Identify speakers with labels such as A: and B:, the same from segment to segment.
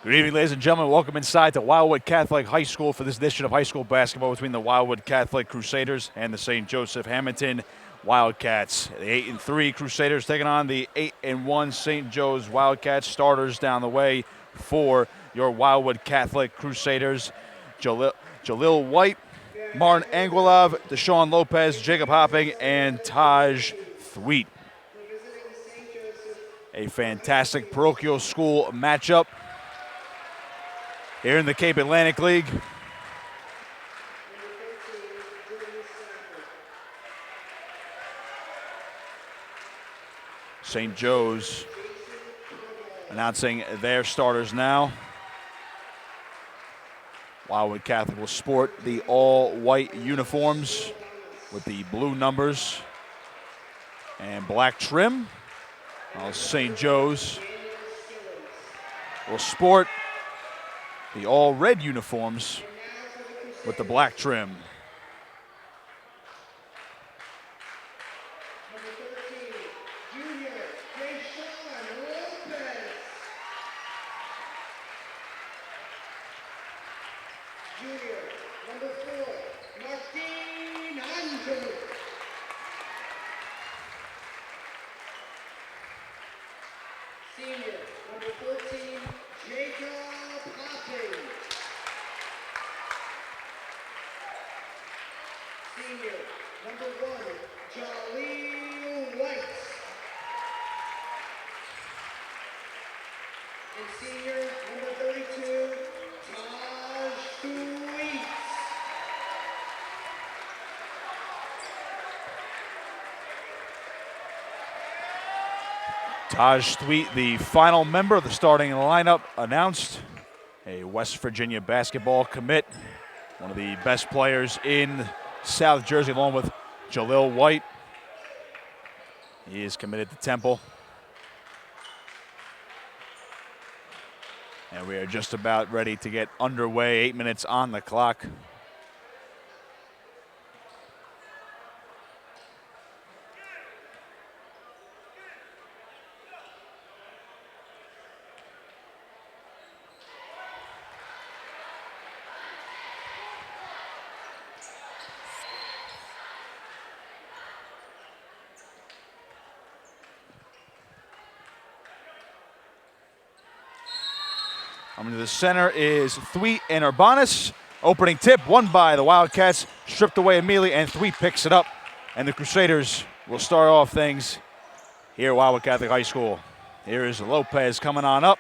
A: Good evening, ladies and gentlemen. Welcome inside to Wildwood Catholic High School for this edition of high school basketball between the Wildwood Catholic Crusaders and the St. Joseph Hamilton Wildcats. The 8-3 Crusaders taking on the 8-1 St. Joe's Wildcats. Starters down the way for your Wildwood Catholic Crusaders: Jalil White, Martin Anguilov, Deshaun Lopez, Jacob Hopping, and Taj Thweet. A fantastic parochial school matchup here in the Cape Atlantic League. St. Joe's announcing their starters now. Wildwood Catholic will sport the all-white uniforms with the blue numbers and black trim, while St. Joe's will sport the all-red uniforms with the black trim. Taj Thweet, the final member of the starting lineup, announced. A West Virginia basketball commit, one of the best players in South Jersey, along with Jalil White. He is committed to Temple. And we are just about ready to get underway. 8 minutes on the clock. Coming to the center is Thweet and Urbanus. Opening tip, won by the Wildcats, stripped away immediately, and Thweet picks it up. And the Crusaders will start off things here at Wildwood Catholic High School. Here is Lopez coming on up,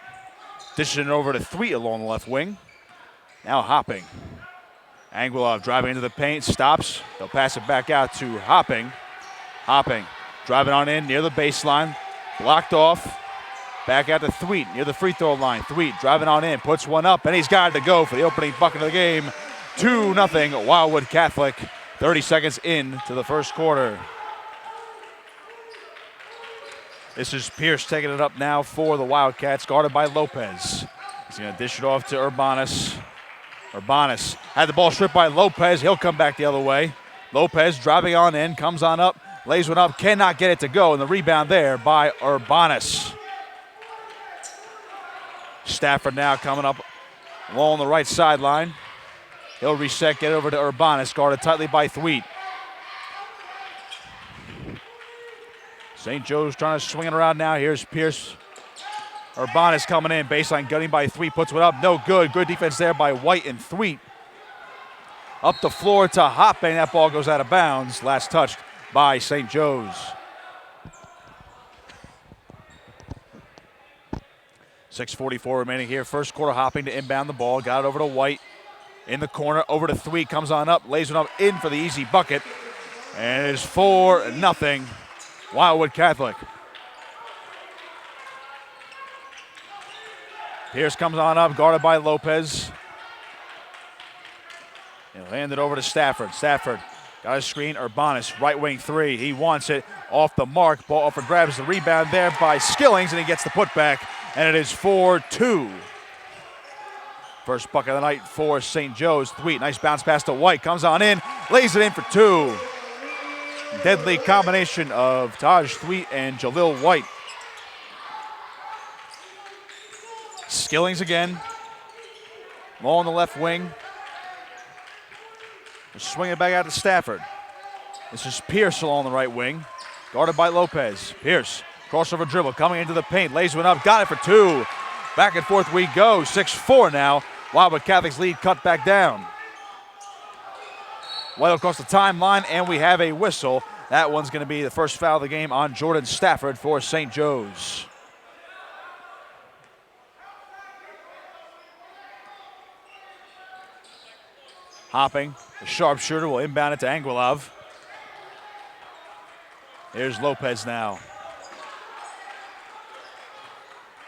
A: dishing it over to Thweet along the left wing. Now Hopping. Anguilov driving into the paint, stops. They'll pass it back out to Hopping. Hopping driving on in near the baseline, blocked off. Back out to Thweet near the free throw line. Thweet driving on in, puts one up, and he's got to go for the opening bucket of the game. 2-0 Wildwood Catholic. 30 seconds into the first quarter. This is Pierce taking it up now for the Wildcats, guarded by Lopez. He's going to dish it off to Urbanus. Urbanus had the ball stripped by Lopez. He'll come back the other way. Lopez driving on in, comes on up, lays one up, cannot get it to go, and the rebound there by Urbanus. Stafford now coming up along the right sideline. He'll reset, get over to Urbanus, guarded tightly by Thweet. St. Joe's trying to swing it around now. Here's Pierce. Urbanus coming in, baseline gunning by Thweet, puts one up, no good. Good defense there by White and Thweet. Up the floor to Hopping, that ball goes out of bounds. Last touched by St. Joe's. 6:44 remaining here. First quarter. Hopping to inbound the ball. Got it over to White. In the corner. Over to Thweet. Comes on up. Lays one up in for the easy bucket. And it is 4-0 Wildwood Catholic. Pierce comes on up. Guarded by Lopez. He'll hand it over to Stafford. Stafford got a screen. Urbanus. Right wing three. He wants it. Off the mark. Ball off and grabs the rebound there by Skillings. And he gets the putback. And it is 4-2. First bucket of the night for St. Joe's. Thweet, nice bounce pass to White. Comes on in, lays it in for two. Deadly combination of Taj Thweet and Jalil White. Skillings again. Low on the left wing. Swinging it back out to Stafford. This is Pierce along the right wing. Guarded by Lopez. Pierce, crossover dribble, coming into the paint. Lays one up, got it for two. Back and forth we go. 6-4 now. Wildwood Catholic's lead cut back down. Well across the timeline, and we have a whistle. That one's going to be the first foul of the game on Jordan Stafford for St. Joe's. Hopping, the sharpshooter will inbound it to Anguilov. Here's Lopez now.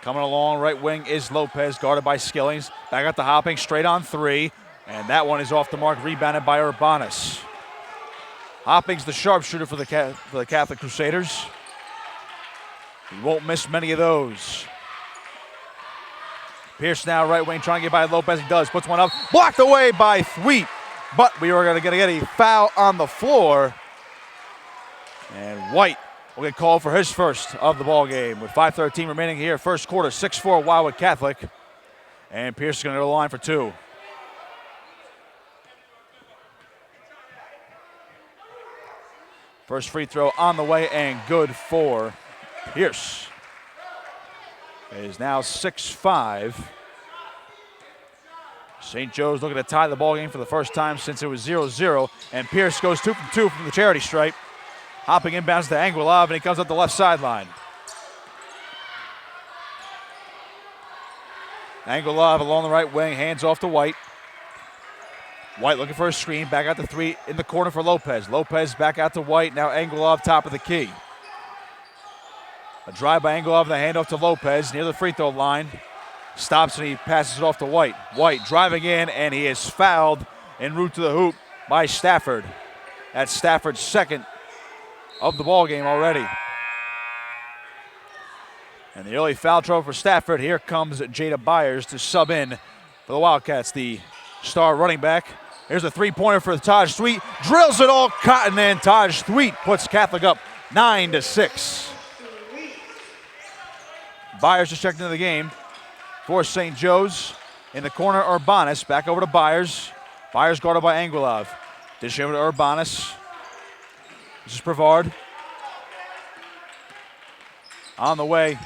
A: Coming along, right wing is Lopez, guarded by Skillings. Back out to Hopping, straight on three. And that one is off the mark, rebounded by Urbanus. Hopping's the sharpshooter for the Catholic Crusaders. He won't miss many of those. Pierce now, right wing, trying to get by Lopez. He does, puts one up, blocked away by Thweet. But we are going to get a foul on the floor. And White will get called for his first of the ball game with 5:13 remaining here. First quarter, 6-4 Wildwood Catholic. And Pierce is going to go to the line for two. First free throw on the way and good for Pierce. It is now 6-5. St. Joe's looking to tie the ball game for the first time since it was 0-0. And Pierce goes 2 from 2 from the charity stripe. Hopping inbounds to Anguilov, and he comes up the left sideline. Anguilov along the right wing, hands off to White. White looking for a screen, back out to three in the corner for Lopez. Lopez back out to White, now Anguilov top of the key. A drive by Anguilov, the handoff to Lopez near the free throw line. Stops and he passes it off to White. White driving in, and he is fouled en route to the hoop by Stafford. That's Stafford's second of the ball game already. And the early foul trouble for Stafford. Here comes Jada Byers to sub in for the Wildcats, the star running back. Here's a three-pointer for Taj Thweet. Drills it all cotton, and Taj Thweet puts Catholic up 9-6. Byers just checked into the game for St. Joe's. In the corner, Urbanus. Back over to Byers. Byers guarded by Anguilov. Dish over to Urbanus. This is Brevard. On the way.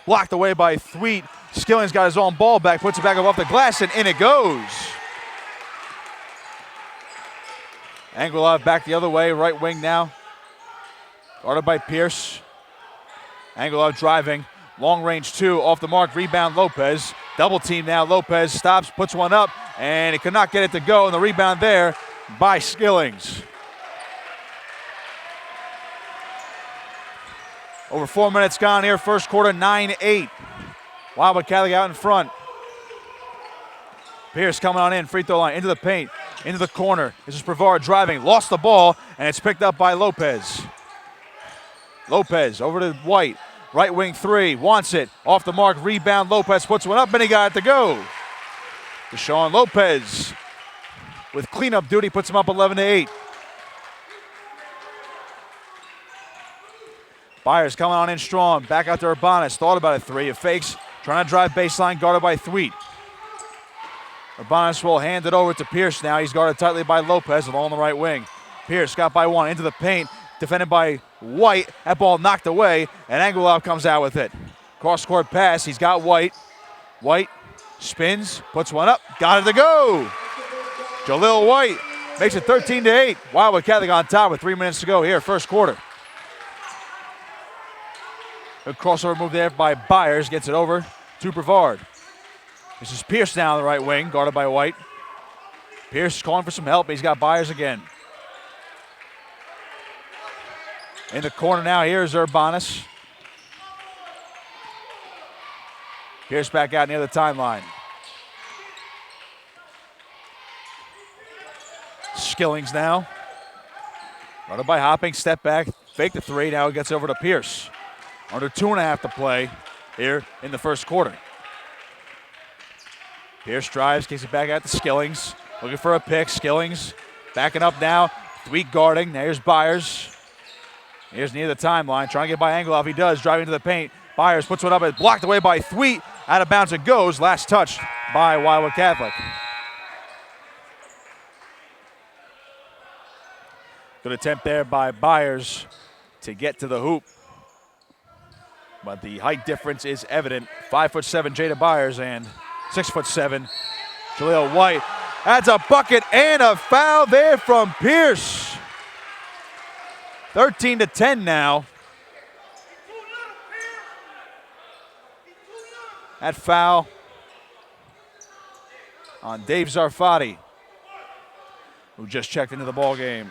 A: Blocked away by Thweet. Skilling's got his own ball back. Puts it back up off the glass, and in it goes. Anguilov back the other way. Right wing now. Guarded by Pierce. Anguilov driving. Long range two, off the mark, rebound Lopez. Double team now, Lopez stops, puts one up, and he could not get it to go, and the rebound there by Skillings. Over 4 minutes gone here, first quarter, 9-8. Wildwood Catholic out in front. Pierce coming on in, free throw line, into the paint, into the corner. This is Brevard driving, lost the ball, and it's picked up by Lopez. Lopez over to White. Right wing three, wants it, off the mark, rebound, Lopez puts one up, and he got it to go. Deshaun Lopez with cleanup duty puts him up 11-8. Byers coming on in strong, back out to Urbanus, thought about a three, it fakes, trying to drive baseline, guarded by Thweet. Urbanus will hand it over to Pierce now, he's guarded tightly by Lopez along the right wing. Pierce got by one, into the paint, defended by White. That ball knocked away, and Anguilov comes out with it. Cross-court pass. He's got White. White spins, puts one up, got it to go. Jalil White makes it 13-8. Wildwood Catholic on top with 3 minutes to go here, first quarter. A crossover move there by Byers. Gets it over to Brevard. This is Pierce now on the right wing, guarded by White. Pierce calling for some help. He's got Byers again. In the corner now, here's Urbanus. Pierce back out near the timeline. Skillings now. Running by Hopping, step back, fake the three. Now it gets over to Pierce. Under 2.5 to play here in the first quarter. Pierce drives, kicks it back out to Skillings. Looking for a pick. Skillings backing up now. Thweet guarding. There's Byers. Here's near the timeline, trying to get by Anguilov. He does, driving to the paint. Byers puts one up, it's blocked away by Thweet. Out of bounds it goes. Last touch by Wildwood Catholic. Good attempt there by Byers to get to the hoop. But the height difference is evident. 5'7" Jada Byers and 6'7" Jaleel White. That's a bucket and a foul there from Pierce. 13-10 now. That foul on Dave Zarfati, who just checked into the ball game.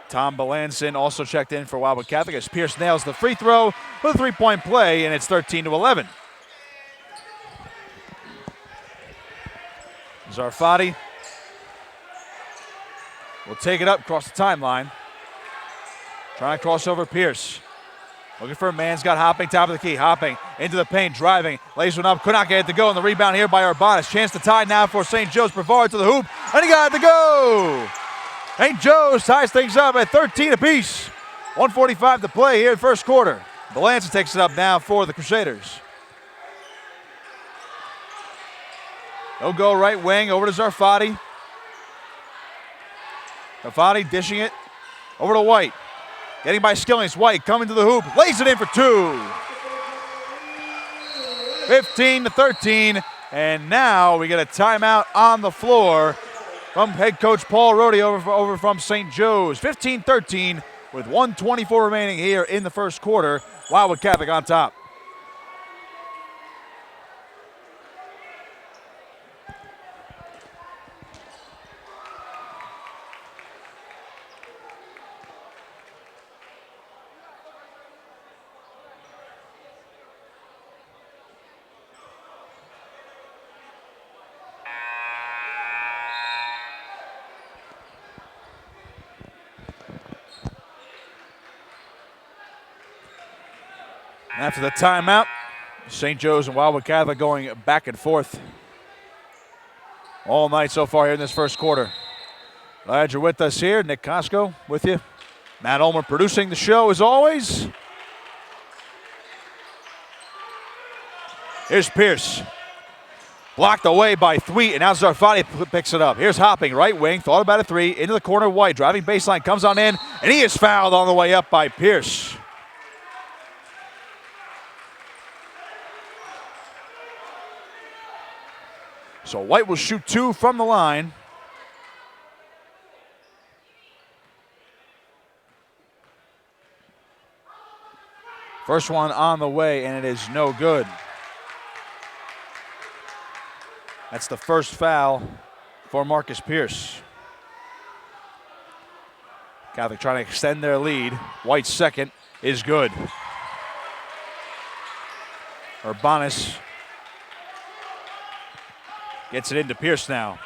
A: Tom Belanson also checked in for Wildwood Catholic as Pierce nails the free throw with a three-point play, and it's 13-11. Zarfati will take it up across the timeline. Trying to cross over Pierce. Looking for a man. Got Hopping, top of the key. Hopping into the paint, driving, lays one up. Could not get it to go. And the rebound here by Urbanus. Chance to tie now for St. Joe's. Brevard to the hoop, and he got it to go. St. Joe's ties things up at 13 apiece. 1:45 to play here in the first quarter. Belanson takes it up now for the Crusaders. No go right wing over to Zarfati. Zarfati dishing it over to White. Getting by Skillings. White coming to the hoop. Lays it in for two. 15-13. And now we get a timeout on the floor from head coach Paul Rohde over from St. Joe's. 15-13 with 1:24 remaining here in the first quarter. Wildwood Catholic on top. After the timeout, St. Joe's and Wildwood Catholic going back and forth all night so far here in this first quarter. Glad you're with us here. Nick Costco with you. Matt Ulmer producing the show as always. Here's Pierce. Blocked away by Thweet, and now Zarfati picks it up. Here's Hopping, right wing, thought about a three, into the corner, White, driving baseline, comes on in, and he is fouled on the way up by Pierce. So White will shoot two from the line. First one on the way, and it is no good. That's the first foul for Marcus Pierce. Catholic trying to extend their lead. White's second is good. Urbanus gets it into Pierce now.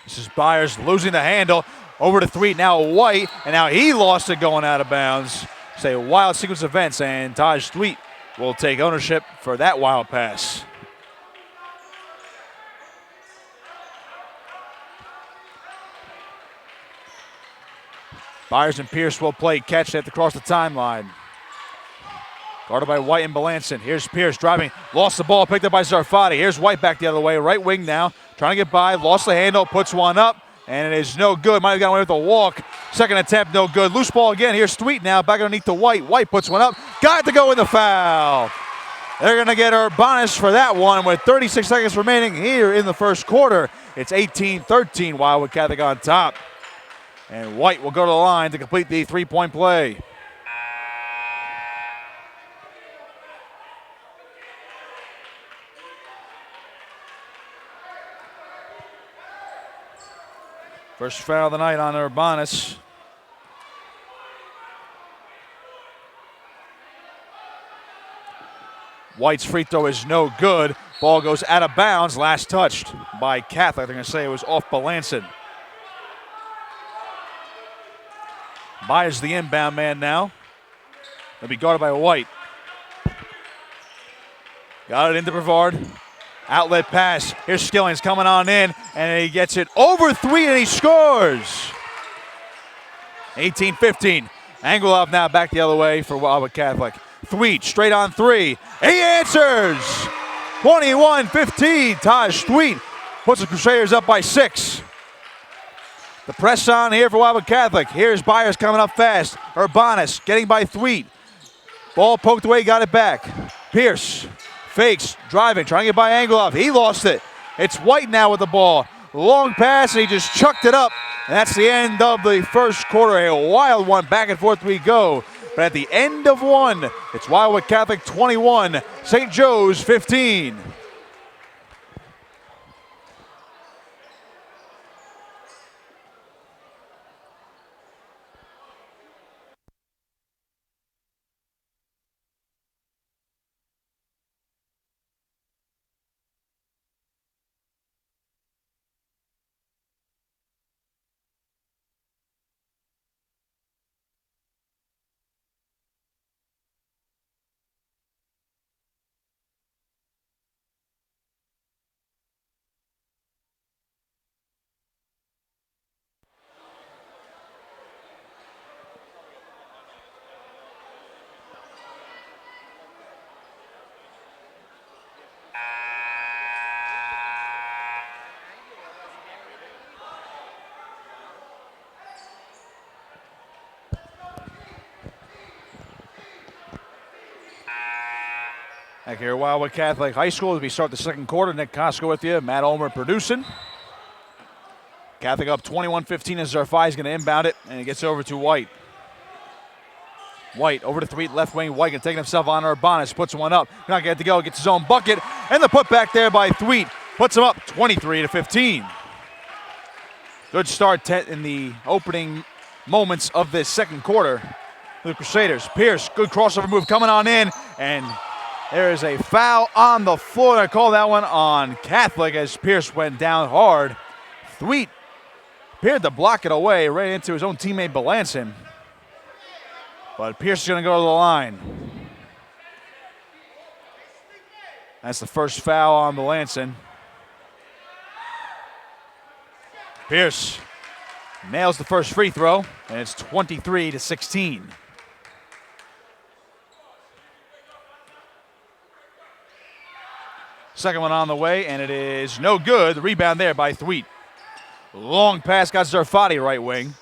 A: This is Byers losing the handle. Over to Thweet, now White, and now he lost it going out of bounds. Say a wild sequence of events, and Taj Thweet will take ownership for that wild pass. Byers and Pierce will play catch at the cross the timeline. Guarded by White and Belanson. Here's Pierce driving, lost the ball, picked up by Zarfati. Here's White back the other way, right wing now, trying to get by, lost the handle, puts one up, and it is no good. Might have gotten away with a walk. Second attempt, no good. Loose ball again. Here's Thweet now, back underneath to White. White puts one up, got it to go in the foul. They're going to get Urbanus for that one with 36 seconds remaining here in the first quarter. It's 18-13, Wildwood Catholic on top. And White will go to the line to complete the three-point play. First foul of the night on Urbanus. White's free throw is no good. Ball goes out of bounds. Last touched by Catholic. They're going to say it was off Belanson. Byers the inbound man now. They'll be guarded by White. Got it into Brevard. Outlet pass. Here's Skillings coming on in, and he gets it over Thweet, and he scores. 18-15. Angelov now back the other way for Wildwood Catholic. Thweet straight on three. He answers. 21-15. Taj Thweet puts the Crusaders up by 6. The press on here for Wildwood Catholic. Here's Byers coming up fast. Urbanus getting by Thweet. Ball poked away, got it back. Pierce fakes, driving, trying to get by Angeloff. He lost it. It's White now with the ball. Long pass, and he just chucked it up. And that's the end of the first quarter. A wild one. Back and forth we go. But at the end of one, it's Wildwood Catholic 21, St. Joe's 15. Back here at Wildwood Catholic High School as we start the second quarter. Nick Costco with you, Matt Ulmer producing. Catholic up 21-15 as Zarfai's going to inbound it, and it gets over to White. White over to Thweet, left wing. White can take himself on Urbanus, puts one up. Not get to go, gets his own bucket, and the putback there by Thweet puts him up 23-15. Good start in the opening moments of this second quarter for the Crusaders. Pierce, good crossover move coming on in, and there is a foul on the floor. I call that one on Catholic as Pierce went down hard. Thweet appeared to block it away right into his own teammate Belanson. But Pierce is going to go to the line. That's the first foul on Belanson. Pierce nails the first free throw, and it's 23-16. Second one on the way, and it is no good. The rebound there by Thweet. Long pass, got Zarfati right wing.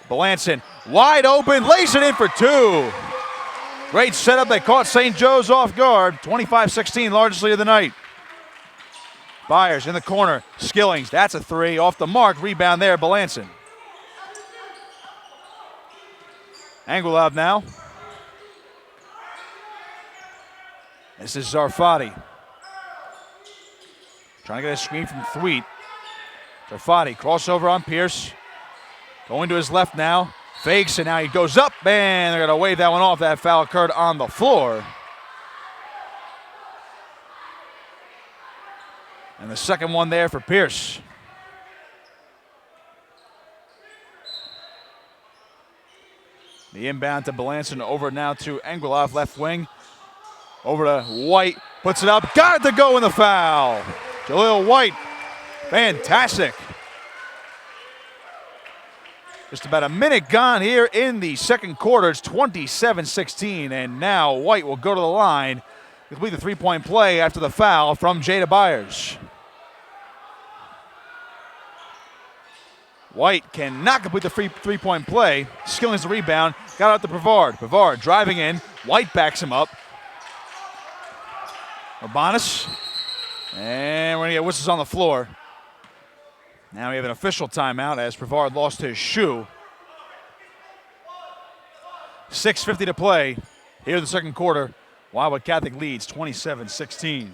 A: Belanson wide open, lays it in for 2. Great setup. They caught St. Joe's off guard. 25-16, largest lead of the night. Byers in the corner. Skillings, that's a 3. Off the mark, rebound there, Belanson. Anguilov now. This is Zarfati. Trying to get a screen from Thweet. Zarfati, crossover on Pierce. Going to his left now. Fakes, and now he goes up, and they're going to wave that one off. That foul occurred on the floor. And the second one there for Pierce. The inbound to Belanson, over now to Anguilov, left wing. Over to White, puts it up, got it to go in the foul. Jaleel White, fantastic. Just about a minute gone here in the second quarter. It's 27-16, and now White will go to the line to complete the three-point play after the foul from Jada Byers. White cannot complete the three-point play. Skilling's the rebound, got out to Brevard. Brevard driving in, White backs him up. Urbanus, and we're going to get whistles on the floor. Now we have an official timeout as Brevard lost his shoe. 6:50 to play here in the second quarter. Wildwood Catholic leads 27-16.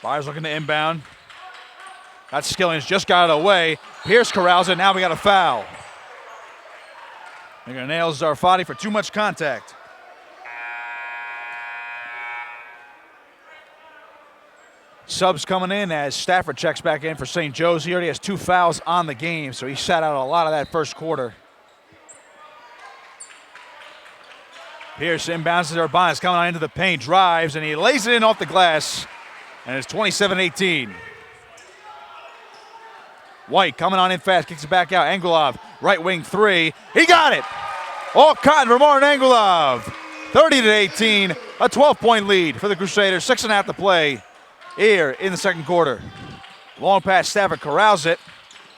A: Byers looking to inbound. That Skillings just got it away. Pierce corrals it. Now we got a foul. They're going to nail Zarfati for too much contact. Subs coming in as Stafford checks back in for St. Joe's. He already has 2 fouls on the game, so he sat out a lot of that first quarter. Pierce inbounds to Urbanus, coming on into the paint, drives, and he lays it in off the glass, and it's 27-18. White coming on in fast, kicks it back out. Angelov, right wing three. He got it! All cotton for Martin Angelov. 30-18, a 12-point lead for the Crusaders. 6.5 to play here in the second quarter. Long pass, Stafford corrals it.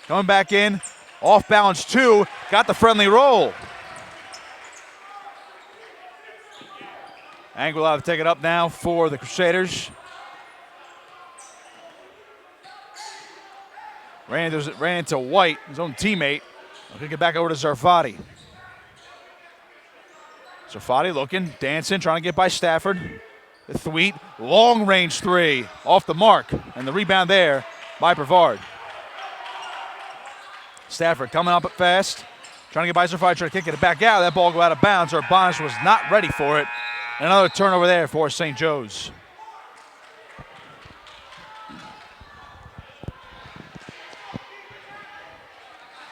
A: Coming back in, off balance two, got the friendly roll. Angelov take it up now for the Crusaders. Ran into White, his own teammate. He'll kick it back over to Zarfati. Zarfati looking, dancing, trying to get by Stafford. The Thweet, long range three, off the mark, and the rebound there by Brevard. Stafford coming up fast, trying to get by Zarfati, trying to kick it back out. That ball go out of bounds. Urbanus was not ready for it. And another turnover there for St. Joe's.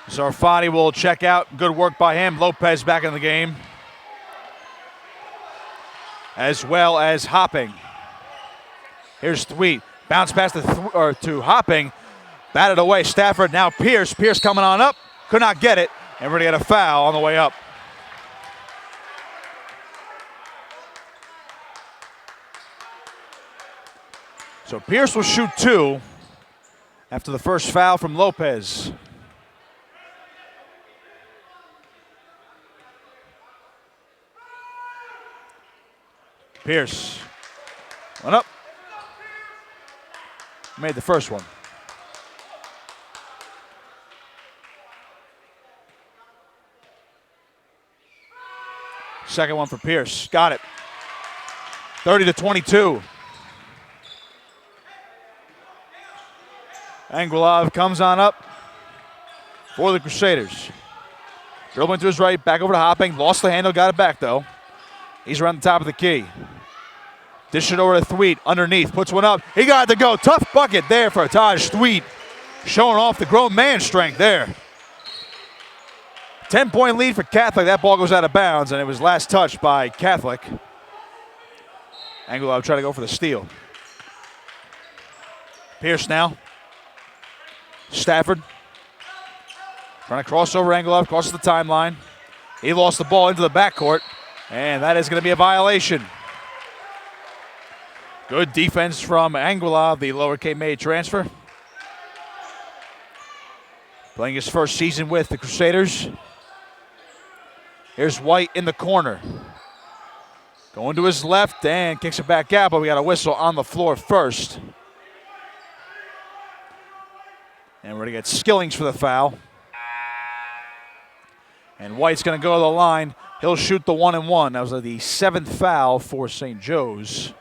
A: Zarfati will check out. Good work by him. Lopez back in the game. As well as Hopping. Here's Thweet. Bounce pass to Hopping. Batted away. Stafford, now Pierce. Pierce coming on up. Could not get it. And really had a foul on the way up. So Pierce will shoot two after the first foul from Lopez. Pierce went up. Made the first one. Second one for Pierce. Got it. 30-22. Angelov comes on up for the Crusaders. Dribbling to his right, back over to Hopping. Lost the handle, got it back though. He's around the top of the key. Dish it over to Thweet, underneath, puts one up. He got it to go. Tough bucket there for Taj Thweet. Showing off the grown man strength there. 10-point lead for Catholic. That ball goes out of bounds, and it was last touched by Catholic. Angelov trying to go for the steal. Pierce now. Stafford trying to cross over Angelov, crosses the timeline. He lost the ball into the backcourt, and that is going to be a violation. Good defense from Angelov, the Lower Cape May transfer. Playing his first season with the Crusaders. Here's White in the corner. Going to his left and kicks it back out, but we got a whistle on the floor first. And we're going to get Skillings for the foul. And White's going to go to the line. He'll shoot the 1-and-1. That was the 7th foul for St. Joe's.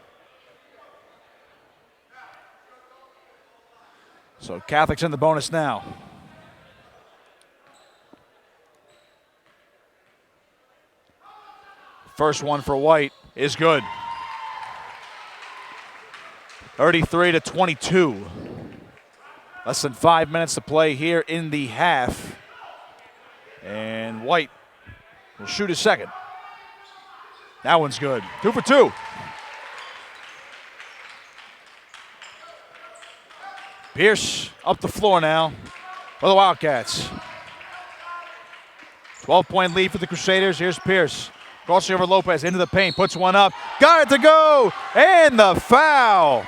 A: So Catholic's in the bonus now. First one for White is good. 33-22. Less than 5 minutes to play here in the half. And White will shoot his second. That one's good. 2 for 2. Pierce up the floor now for the Wildcats. 12-point lead for the Crusaders. Here's Pierce. Crossing over Lopez into the paint. Puts one up. Got it to go. And the foul.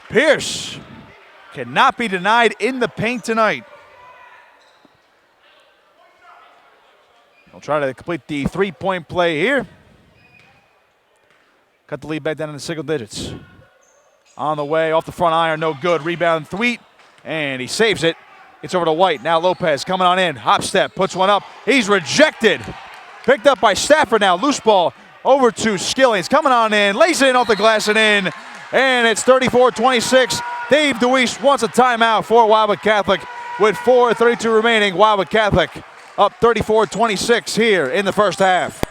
A: Pierce cannot be denied in the paint tonight. He'll try to complete the three-point play here. Cut the lead back down in the single digits. On the way, off the front iron, no good. Rebound, Thweet, and he saves it. It's over to White. Now Lopez coming on in. Hop step, puts one up. He's rejected. Picked up by Stafford now. Loose ball over to Skillings. Coming on in, lays it in off the glass and in. And it's 34-26. Dave DeWeese wants a timeout for Wildwood Catholic with 4:32 remaining. Wildwood Catholic up 34-26 here in the first half.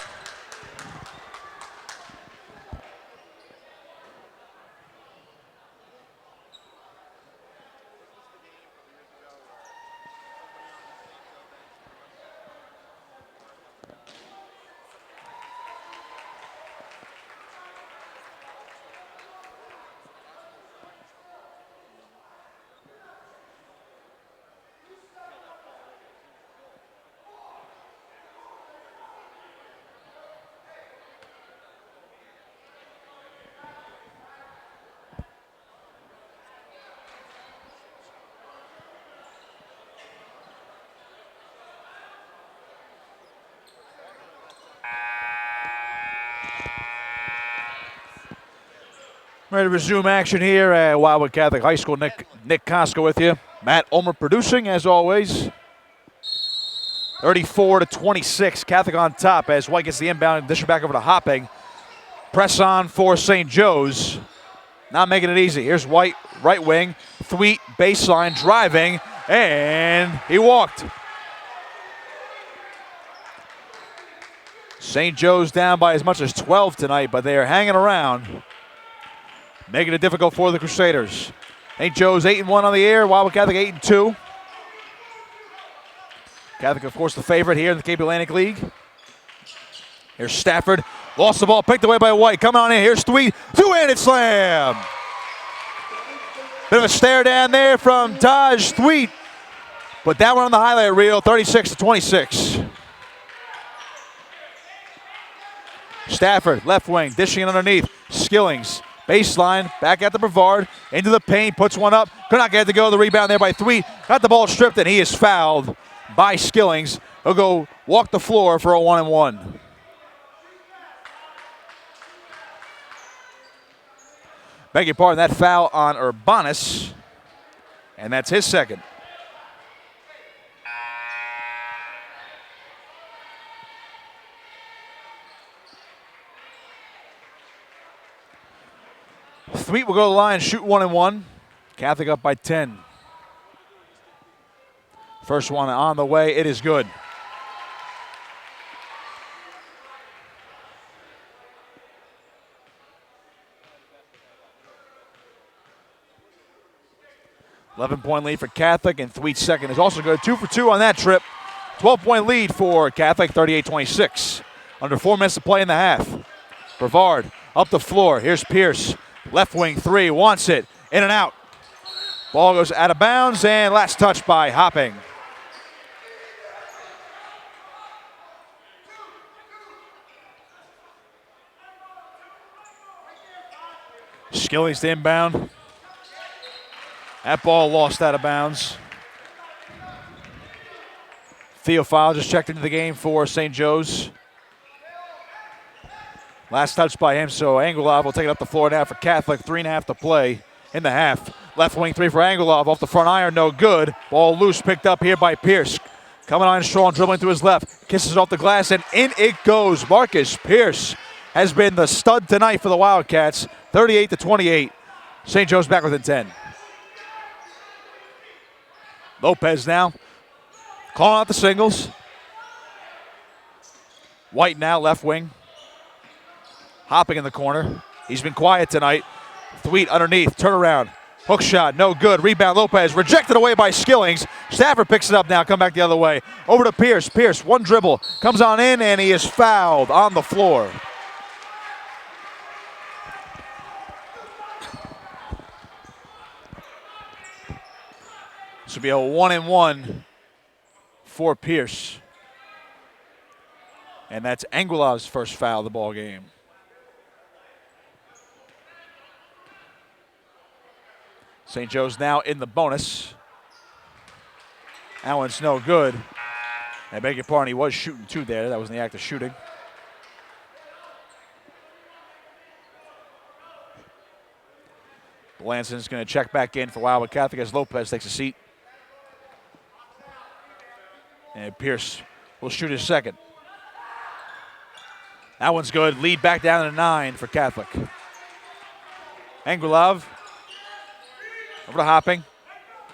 A: Ready to resume action here at Wildwood Catholic High School. Nick Koska with you. Matt Ulmer producing, as always. 34-26, Catholic on top as White gets the inbound and dish it back over to Hopping. Press on for St. Joe's. Not making it easy. Here's White, right wing. Thweet, baseline, driving, and he walked. St. Joe's down by as much as 12 tonight, but they are hanging around, making it difficult for the Crusaders. St. Joe's 8-1 on the air, Wildwood Catholic 8-2. Catholic, of course, the favorite here in the Cape Atlantic League. Here's Stafford, lost the ball, picked away by White. Coming on in, here's Thweet, two-handed slam. Bit of a stare down there from Taj Thweet. But that one on the highlight reel, 36-26. Stafford, left wing, dishing it underneath. Skillings, baseline, back at the Brevard, into the paint, puts one up. Could not get it to go. The rebound there by Thweet. Got the ball stripped, and he is fouled by Skillings. He'll go walk the floor for a 1-and-1. Beg your pardon, that foul on Urbanus, and that's his second. Thweet will go to the line, shoot 1-and-1. Catholic up by 10. First one on the way, it is good. $11-point lead for Catholic, and Thweet's second is also good. 2 for 2 on that trip. 12-point lead for Catholic, 38-26. Under 4 minutes to play in the half. Brevard up the floor. Here's Pierce. Left wing three, wants it. In and out. Ball goes out of bounds, and last touch by Hopping. Skillings to inbound. That ball lost out of bounds. Theophile just checked into the game for St. Joe's. Last touch by him, so Angelov will take it up the floor now for Catholic. 3.5 to play in the half. Left wing three for Angelov off the front iron, no good. Ball loose, picked up here by Pierce. Coming on strong, dribbling to his left. Kisses it off the glass, and in it goes. Marcus Pierce has been the stud tonight for the Wildcats. 38-28. St. Joe's back within 10. Lopez now calling out the singles. White now, left wing. Hopping in the corner. He's been quiet tonight. Thweet underneath, turnaround. Hook shot, no good. Rebound, Lopez, rejected away by Skillings. Stafford picks it up now, come back the other way. Over to Pierce. Pierce, one dribble, comes on in, and he is fouled on the floor. This will be a 1-and-1 for Pierce. And that's Anguilov's first foul of the ball game. St. Joe's now in the bonus. That one's no good. I beg your pardon, he was shooting two there. That was in the act of shooting. Belanson's going to check back in for Wildwood Catholic as Lopez takes a seat. And Pierce will shoot his second. That one's good. Lead back down to 9 for Catholic. Anguilov. Over to Hopping.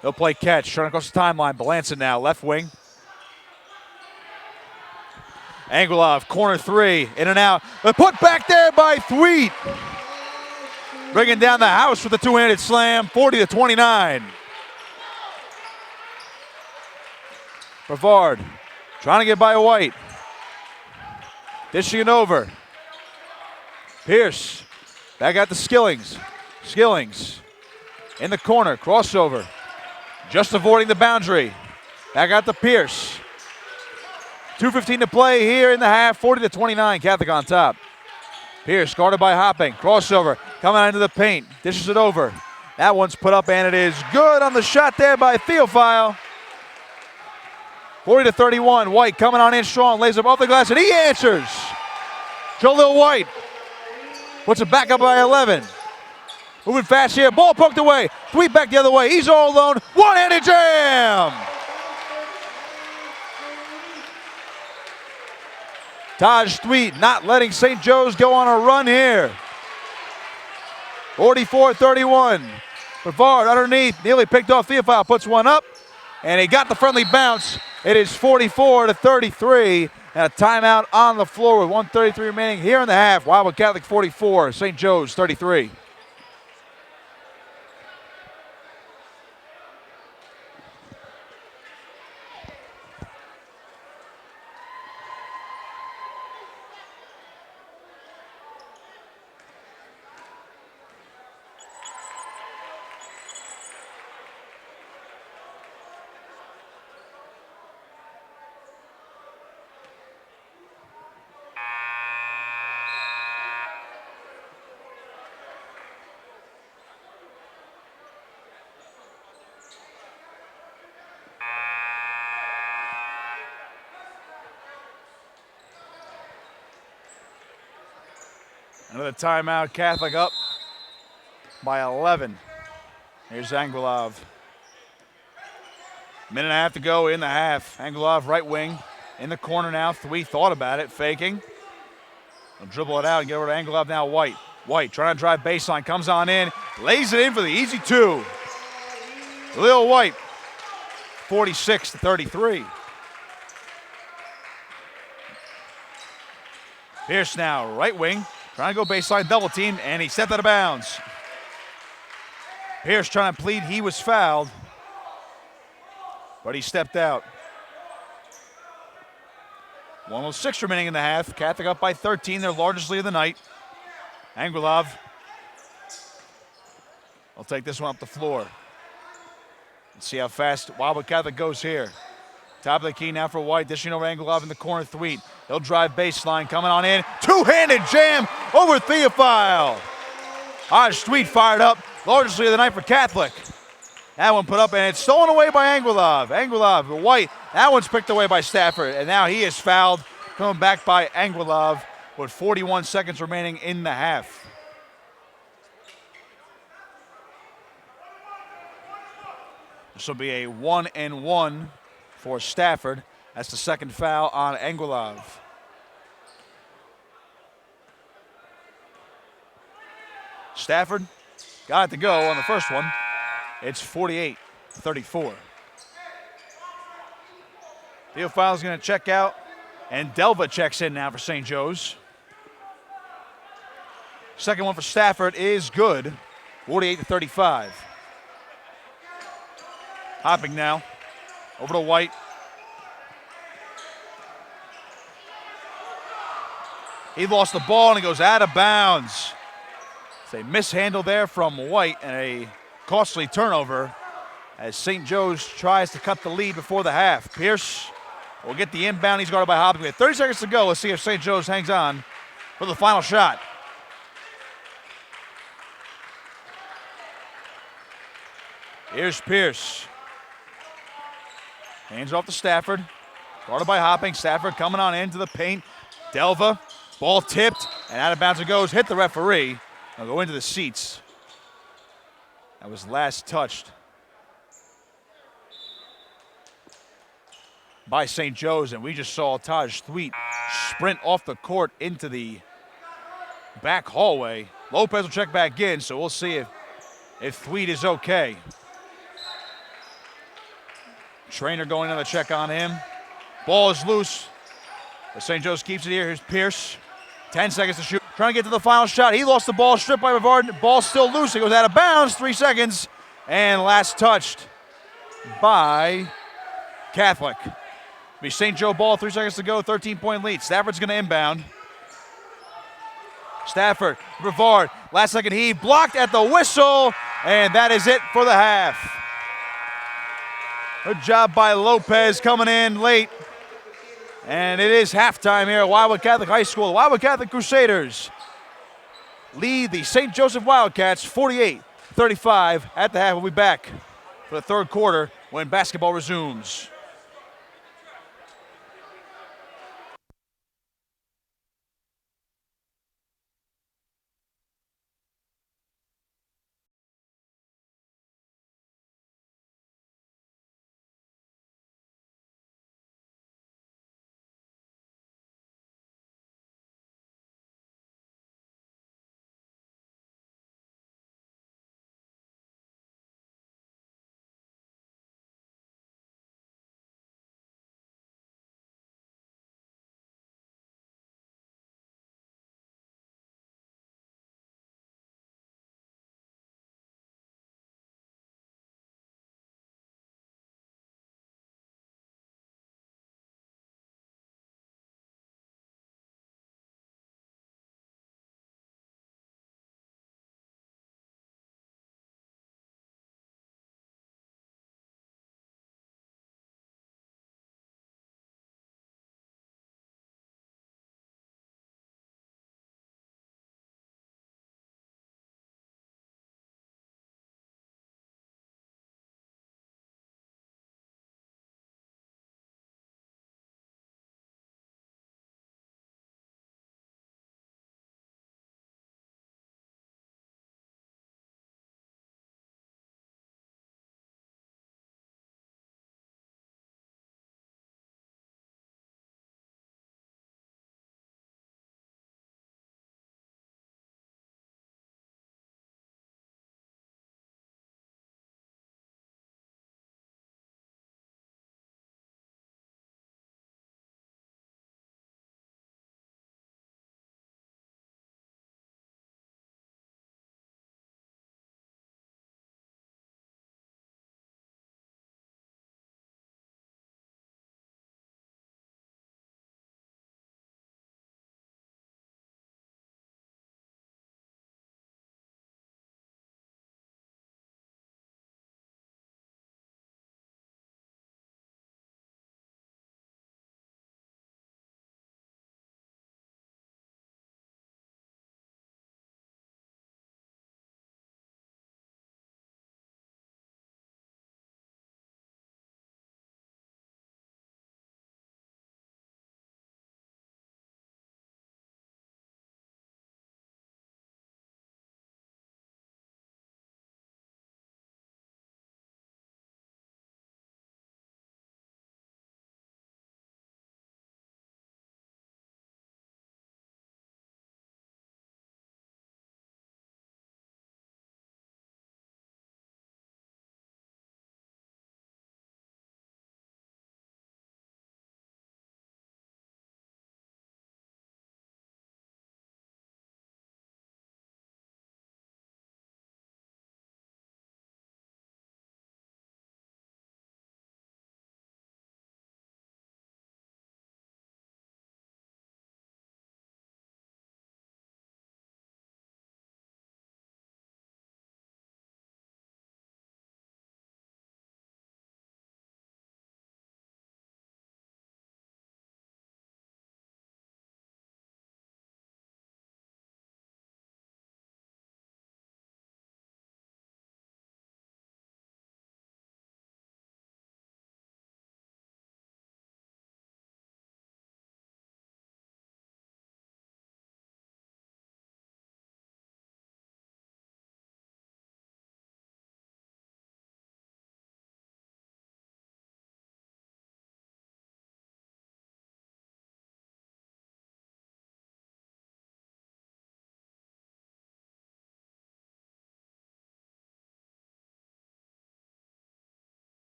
A: They'll play catch. Trying across the timeline. Belanson now, left wing. Anguilov, corner three, in and out. But put back there by Thweet. Bringing down the house with a two-handed slam, 40-29. Brevard trying to get by White. Dishing it over. Pierce back out to Skillings. Skillings in the corner, crossover. Just avoiding the boundary. Back out to Pierce. 2:15 to play here in the half, 40-29, Catholic on top. Pierce guarded by Hopping, crossover, coming out into the paint, dishes it over. That one's put up, and it is good on the shot there by Theophile. 40-31, White coming on in strong, lays up off the glass, and he answers. Jalil White puts it back up by 11. Moving fast here. Ball poked away. Thweet back the other way. He's all alone. One-handed jam. Taj Thweet not letting St. Joe's go on a run here. 44-31. Brevard underneath. Nearly picked off Theophile. Puts one up. And he got the friendly bounce. It is 44-33. And a timeout on the floor with 1:33 remaining here in the half. Wildwood Catholic 44. St. Joe's 33. Another timeout, Catholic up by 11. Here's Anguilov. Minute and a half to go in the half. Anguilov right wing in the corner now. Thweet thought about it, faking. He'll dribble it out and get over to Anguilov now. White. White trying to drive baseline, comes on in, lays it in for the easy two. Lil White, 46-33. Pierce now, right wing. Trying to go baseline, double teamed, and he stepped out of bounds. Pierce trying to plead he was fouled, but he stepped out. 1:06 remaining in the half. Catholic up by 13, their largest lead of the night. Anguilov will take this one up the floor. Let's see how fast Wildwood Catholic goes here. Top of the key now for White, dishing over Anguilov in the corner. Thweet, he'll drive baseline, coming on in. Two-handed jam over Theophile. Taj Thweet fired up, largest lead of the night for Catholic. That one put up, and it's stolen away by Anguilov. Anguilov, White, that one's picked away by Stafford, and now he is fouled, coming back by Anguilov with 41 seconds remaining in the half. This will be a 1-and-1 for Stafford. That's the second foul on Anguilov. Stafford got it to go on the first one. It's 48-34. Theophile's going to check out, and Delva checks in now for St. Joe's. Second one for Stafford is good, 48-35. Hopping now, over to White. He lost the ball and he goes out of bounds. It's a mishandle there from White and a costly turnover as St. Joe's tries to cut the lead before the half. Pierce will get the inbound. He's guarded by Hopping. We have 30 seconds to go. Let's see if St. Joe's hangs on for the final shot. Here's Pierce. Hands off to Stafford. Guarded by Hopping. Stafford coming on into the paint. Delva. Ball tipped. And out of bounds it goes. Hit the referee. I'll go into the seats. That was last touched by St. Joe's. And we just saw Taj Thweet sprint off the court into the back hallway. Lopez will check back in. So we'll see if Thweet is okay. Trainer going on the check on him. Ball is loose. But St. Joe's keeps it here. Here's Pierce. 10 seconds to shoot. Trying to get to the final shot. He lost the ball. Stripped by Brevard. Ball still loose. It goes out of bounds. 3 seconds. And last touched by Catholic. Be St. Joe ball. 3 seconds to go. 13-point lead. Stafford's going to inbound. Stafford. Brevard. Last second heave. Blocked at the whistle. And that is it for the half. Good job by Lopez coming in late. And it is halftime here at Wildwood Catholic High School. The Wildwood Catholic Crusaders lead the St. Joseph Wildcats 48-35 at the half. We'll be back for the third quarter when basketball resumes.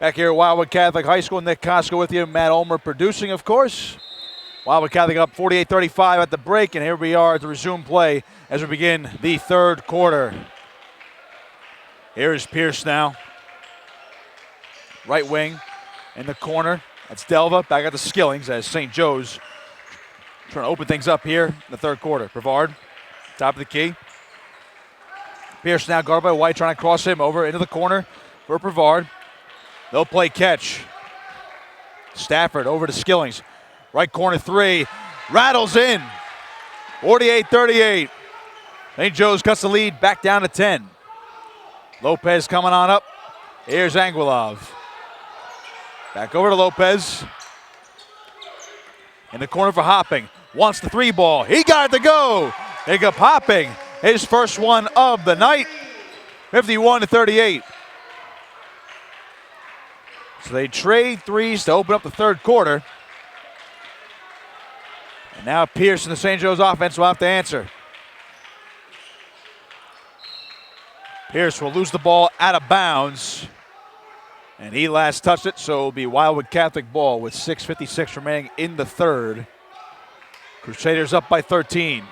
A: Back here at Wildwood Catholic High School, Nick Costco with you. Matt Ulmer producing, of course. Wildwood Catholic up 48-35 at the break, and here we are to resume play as we begin the third quarter. Here's Pierce now. Right wing in the corner. That's Delva back at the Skillings as St. Joe's trying to open things up here in the third quarter. Brevard, top of the key. Pierce now guarded by White, trying to cross him over into the corner for Brevard. They'll play catch. Stafford over to Skillings. Right corner three. Rattles in. 48-38. St. Joe's cuts the lead back down to 10. Lopez coming on up. Here's Anguilov. Back over to Lopez. In the corner for Hopping. Wants the three ball. He got it to go. Jacob Hopping. His first one of the night. 51-38. So they trade threes to open up the third quarter. And now Pierce and the St. Joe's offense will have to answer. Pierce will lose the ball out of bounds. And he last touched it, so it'll be Wildwood Catholic ball with 6:56 remaining in the third. Crusaders up by 13.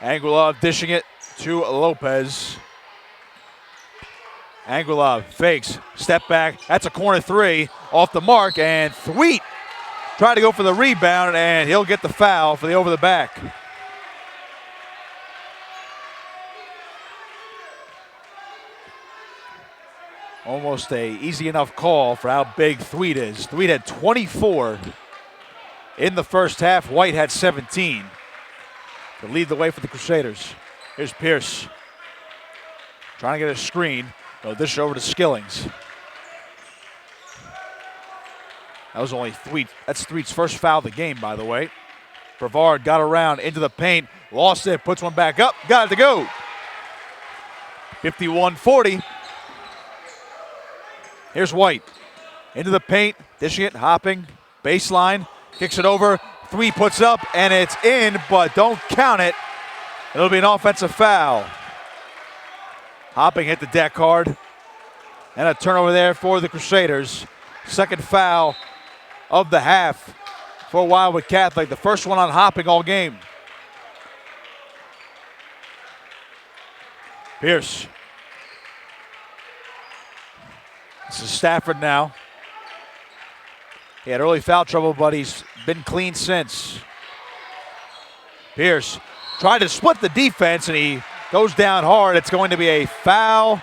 A: Anguilov dishing it to Lopez. Anguilov fakes, step back. That's a corner three off the mark, and Thweet tried to go for the rebound, and he'll get the foul for the over the back. Almost a easy enough call for how big Thweet is. Thweet had 24 in the first half. White had 17 to lead the way for the Crusaders. Here's Pierce trying to get a screen. They'll dish over to Skillings. That was only Thweet. That's Thweet's first foul of the game, by the way. Brevard got around into the paint, lost it, puts one back up, got it to go. 51-40. Here's White. Into the paint, dishing it, Hopping, baseline, kicks it over. Thweet puts up, and it's in, but don't count it. It'll be an offensive foul. Hopping hit the deck hard. And a turnover there for the Crusaders. Second foul of the half for Wildwood Catholic. The first one on Hopping all game. Pierce. This is Stafford now. He had early foul trouble, but he's been clean since. Pierce tried to split the defense, and he goes down hard. It's going to be a foul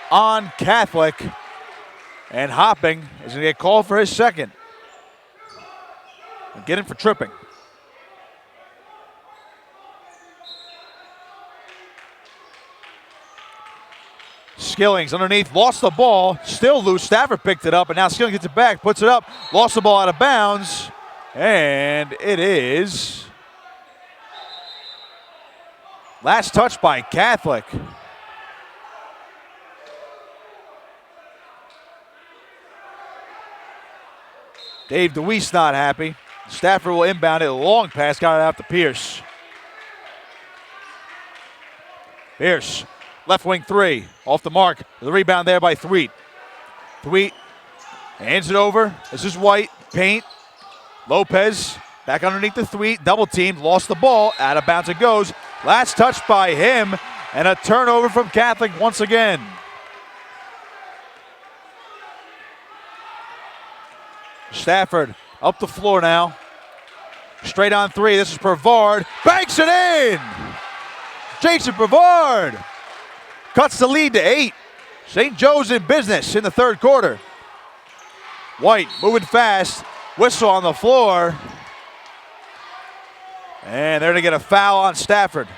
A: on Catholic. And Hopping is going to get called for his second. And get him for tripping. Skillings underneath, lost the ball, still loose. Stafford picked it up, and now Skillings gets it back, puts it up, lost the ball out of bounds, and it is last touch by Catholic. Dave DeWeese not happy. Stafford will inbound it, a long pass, got it out to Pierce. Pierce. Left wing three, off the mark. The rebound there by Thweet. Thweet hands it over. This is White, paint. Lopez back underneath the Thweet, double team, lost the ball, out of bounds it goes. Last touch by him, and a turnover from Catholic once again. Stafford up the floor now. Straight on three, this is Brevard, banks it in! Jason Brevard cuts the lead to 8. St. Joe's in business in the third quarter. White moving fast. Whistle on the floor. And they're going to get a foul on Stafford.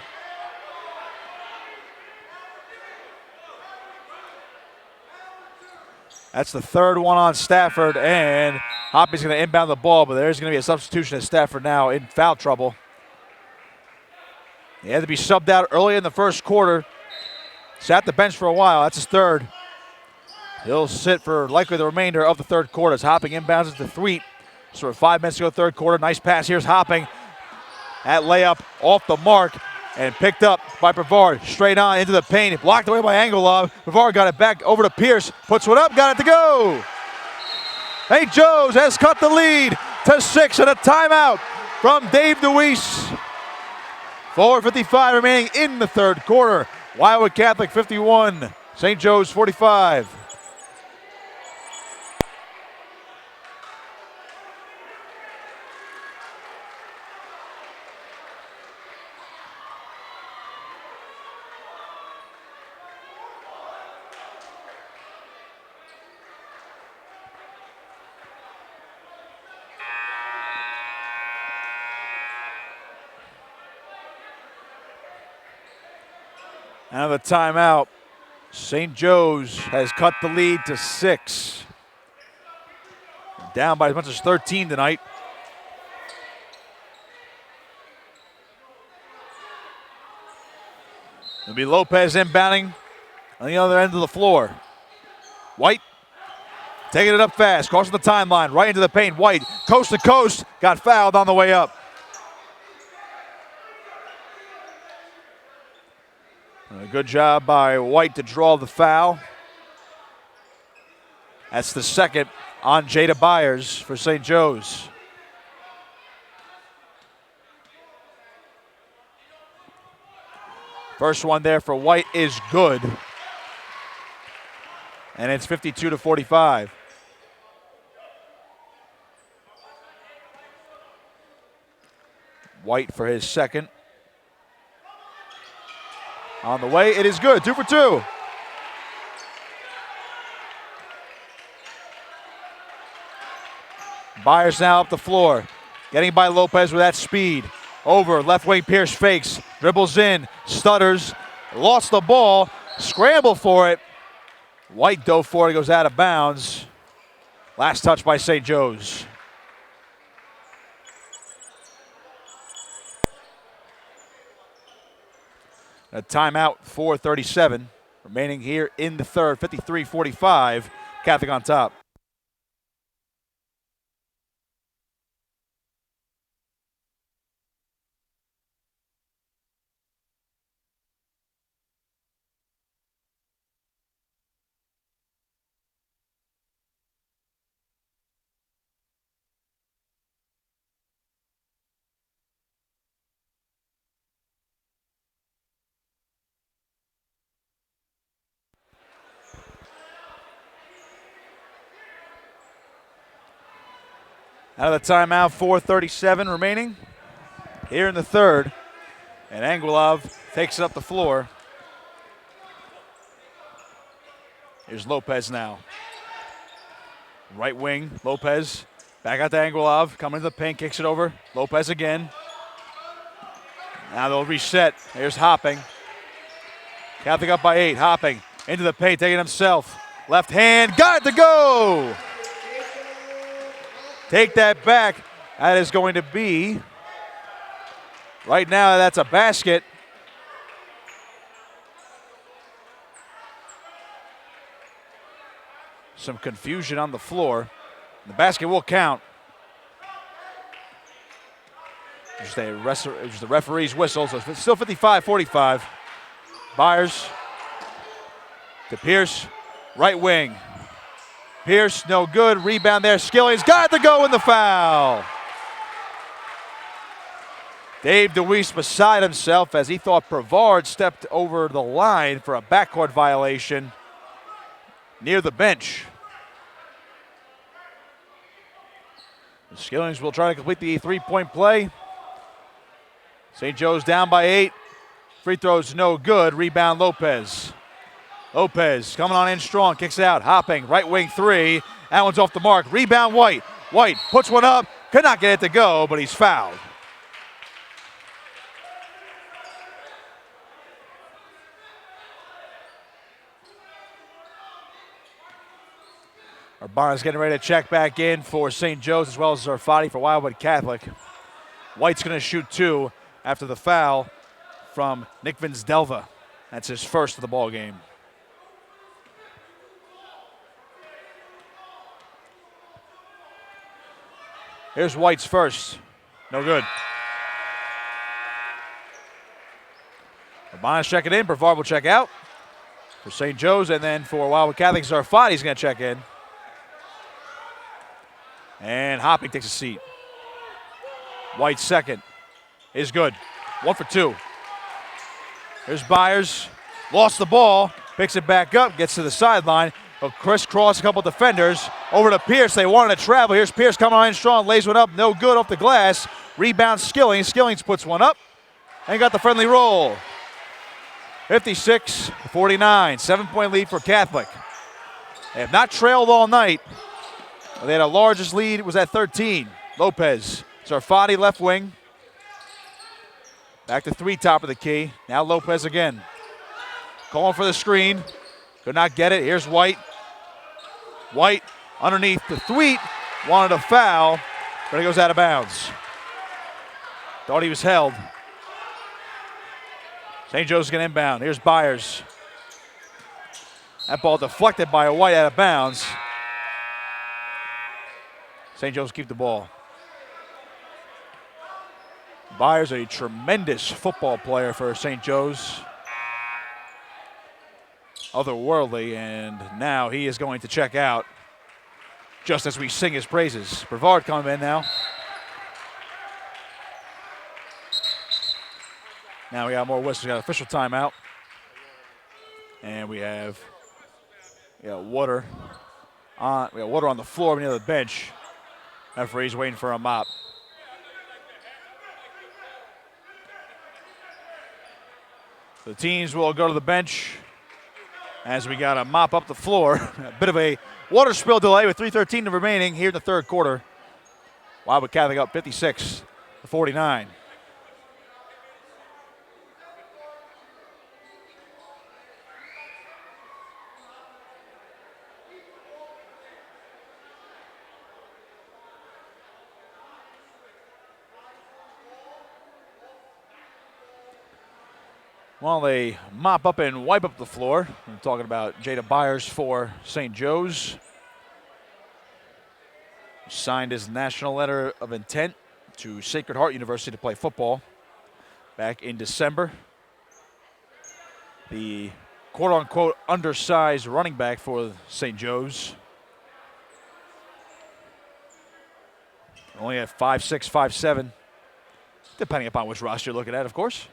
A: That's the third one on Stafford, and Hoppy's going to inbound the ball, but there's going to be a substitution at Stafford now in foul trouble. He had to be subbed out early in the first quarter. Sat the bench for a while. That's his third. He'll sit for likely the remainder of the third quarter as Hopping inbounds it to Thweet. So 5 minutes to go third quarter. Nice pass. Here's Hopping. That layup off the mark. and picked up by Brevard. Straight on into the paint. Blocked away by Angelov. Brevard got it back over to Pierce. Puts one up, got it to go. St. Joe's has cut the lead to 6 and a timeout from Dave DeWeese. 4:55 remaining in the third quarter. Wildwood Catholic 51, St. Joe's 45. Another timeout. St. Joe's has cut the lead to 6. Down by as much as 13 tonight. It'll be Lopez inbounding on the other end of the floor. White taking it up fast, crossing the timeline, right into the paint. White, coast to coast, got fouled on the way up. A good job by White to draw the foul. That's the second on Jada Byers for St. Joe's. First one there for White is good. And it's 52-45. White for his second. On the way, it is good, 2 for 2. Byers now up the floor, getting by Lopez with that speed. Over, left wing Pierce fakes, dribbles in, stutters, lost the ball, scramble for it. White dove for it, goes out of bounds. Last touch by St. Joe's. A timeout, 4:37 remaining here in the third, 53-45, Catholic on top. Out of the timeout, 4:37 remaining here in the third. And Angelov takes it up the floor. Here's Lopez now. Right wing, Lopez. Back out to Angelov. Coming to the paint, kicks it over. Lopez again. Now they'll reset. Here's Hopping. Catholic up by 8. Hopping into the paint, taking himself. Left hand, got it to go! Take that back. That is going to be, right now, that's a basket. Some confusion on the floor. The basket will count. Just the referee's whistle, so it's still 55-45. Byers to Pierce, right wing. Pierce, no good. Rebound there. Skilling's got to go in the foul. Dave DeWeese beside himself as he thought Brevard stepped over the line for a backcourt violation near the bench. The Skillings will try to complete the three-point play. St. Joe's down by 8. Free throws no good. Rebound Lopez. Lopez coming on in strong, kicks it out, Hopping, right wing 3. That one's off the mark. Rebound White. White puts one up, could not get it to go, but he's fouled. Barnes getting ready to check back in for St. Joe's as well as Zarfati for Wildwood Catholic. White's going to shoot 2 after the foul from Nick Vinsdelva. That's his first of the ball game. Here's White's first. No good. Urbanus checking in. Brevard will check out for St. Joe's. And then for Wildwood Catholic, Zarfati's going to check in. And Hopping takes a seat. White second is good. 1 for 2. Here's Byers. Lost the ball. Picks it back up. Gets to the sideline. Crisscross a couple defenders. Over to Pierce. They wanted to travel. Here's Pierce coming on in strong. Lays one up. No good off the glass. Rebound Skillings. Skillings puts one up. And got the friendly roll. 56-49. 7-point lead for Catholic. They have not trailed all night. They had a largest lead. It was at 13. Lopez. Zarfati left wing. Back to 3, top of the key. Now Lopez again. Calling for the screen. Could not get it. Here's White. White underneath the Thweet. Wanted a foul, but it goes out of bounds. Thought he was held. St. Joe's going to inbound. Here's Byers. That ball deflected by a White out of bounds. St. Joe's keep the ball. Byers, a tremendous football player for St. Joe's. Otherworldly, and now he is going to check out just as we sing his praises. Brevard coming in now. Now we got more whistles. We got official timeout. And we have water on the floor near the bench. Referee's waiting for a mop. The teams will go to the bench as we got to mop up the floor. A bit of a water spill delay with 3:13 remaining here in the third quarter. Wildwood Catholic up 56-49. While they mop up and wipe up the floor, I'm talking about Jada Byers for St. Joe's. Signed his national letter of intent to Sacred Heart University to play football back in December. The quote-unquote undersized running back for St. Joe's. Only at 5'6", 5'7", depending upon which roster you're looking at, of course.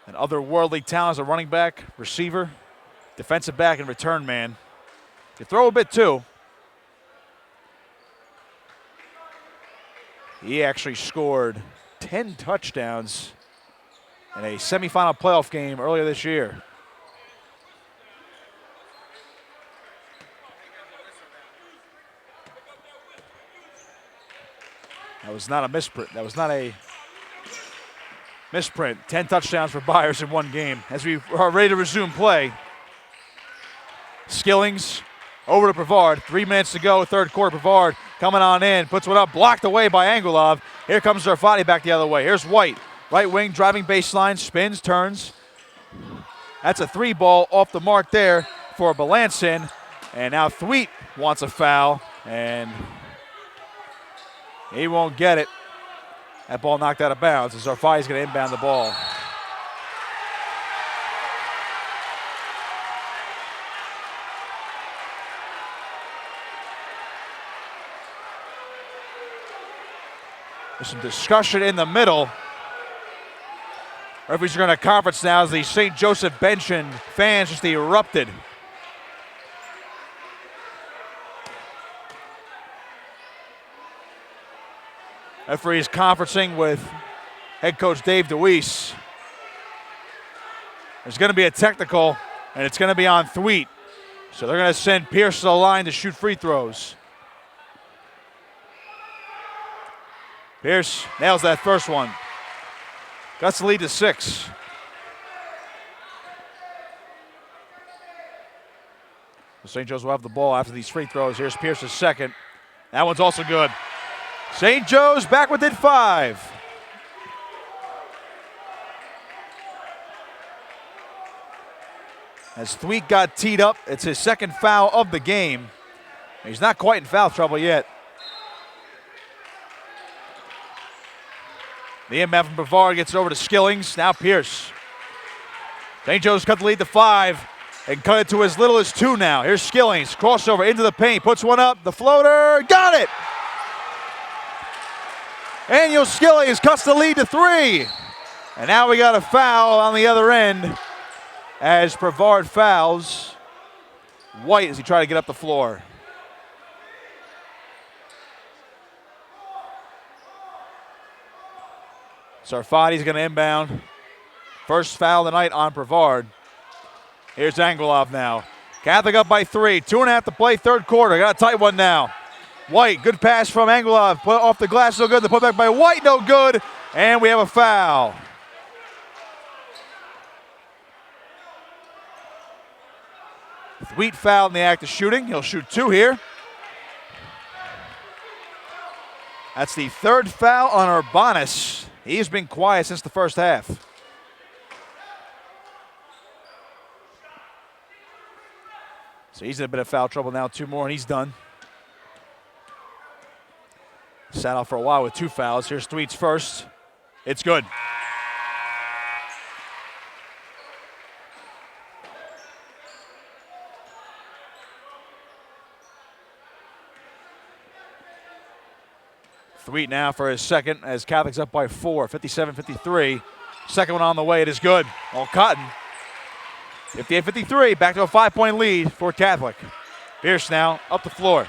A: An otherworldly talent as a running back, receiver, defensive back, and return man. You throw a bit too. He actually scored 10 touchdowns in a semifinal playoff game earlier this year. That was not a misprint. That was not a misprint. 10 touchdowns for Byers in one game. As we are ready to resume play, Skillings over to Brevard. 3 minutes to go, third quarter. Brevard coming on in, puts one up, blocked away by Angulov. Here comes Zarfati back the other way. Here's White, right wing, driving baseline, spins, turns. That's a 3 ball off the mark there for Balansin. And now Thweet wants a foul, and he won't get it. That ball knocked out of bounds as Zarfati's going to inbound the ball. There's some discussion in the middle. Referees are going to conference now as the St. Joseph bench and fans just erupted. Referees conferencing with head coach Dave DeWeese. There's going to be a technical, and it's going to be on Thweet. So they're going to send Pierce to the line to shoot free throws. Pierce nails that first one. Cuts the lead to 6. St. Joe's will have the ball after these free throws. Here's Pierce's second. That one's also good. St. Joe's back within 5. As Thweet got teed up, it's his second foul of the game. He's not quite in foul trouble yet. The inbound from Brevard gets it over to Skillings. Now Pierce St. Joe's cut the lead to 5 and cut it to as little as 2 now. Here's Skillings, crossover into the paint, puts one up, the floater, got it! Daniel Skillings cuts the lead to 3. And now we got a foul on the other end as Brevard fouls White as he tried to get up the floor. Sarfati's going to inbound. First foul of the night on Brevard. Here's Angelov now. Catholic up by 3. 2.5 to play, third quarter. Got a tight one now. White, good pass from Angelov. Put off the glass, no good. The putback by White, no good. And we have a foul. Thweet fouled in the act of shooting. He'll shoot 2 here. That's the third foul on Urbanus. He's been quiet since the first half. So he's in a bit of foul trouble now. 2 more and he's done. Sat out for a while with 2 fouls. Here's Thweet's first. It's good. Thweet now for his second as Catholic's up by 4, 57-53. Second one on the way, it is good. All Cotton. 58-53, back to a 5-point lead for Catholic. Pierce now up the floor.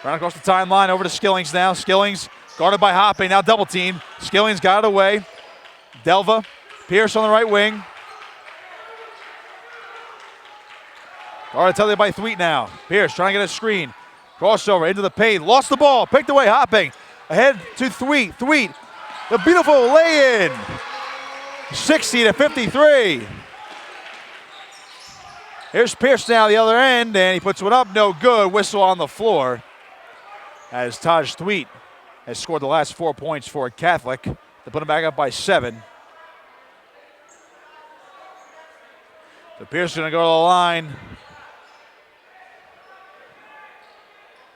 A: Run across the timeline, over to Skillings now. Skillings guarded by Hoppe, now double team. Skillings got it away. Delva, Pierce on the right wing. Guarded by Thweet now. Pierce trying to get a screen. Crossover into the paint, lost the ball, picked away Hoppe. Ahead to Thweet. Thweet, the beautiful lay-in. 60-53. Here's Pierce now the other end, and he puts one up, no good. Whistle on the floor as Taj Thweet has scored the last 4 points for Catholic to put him back up by 7. So Pierce is going to go to the line.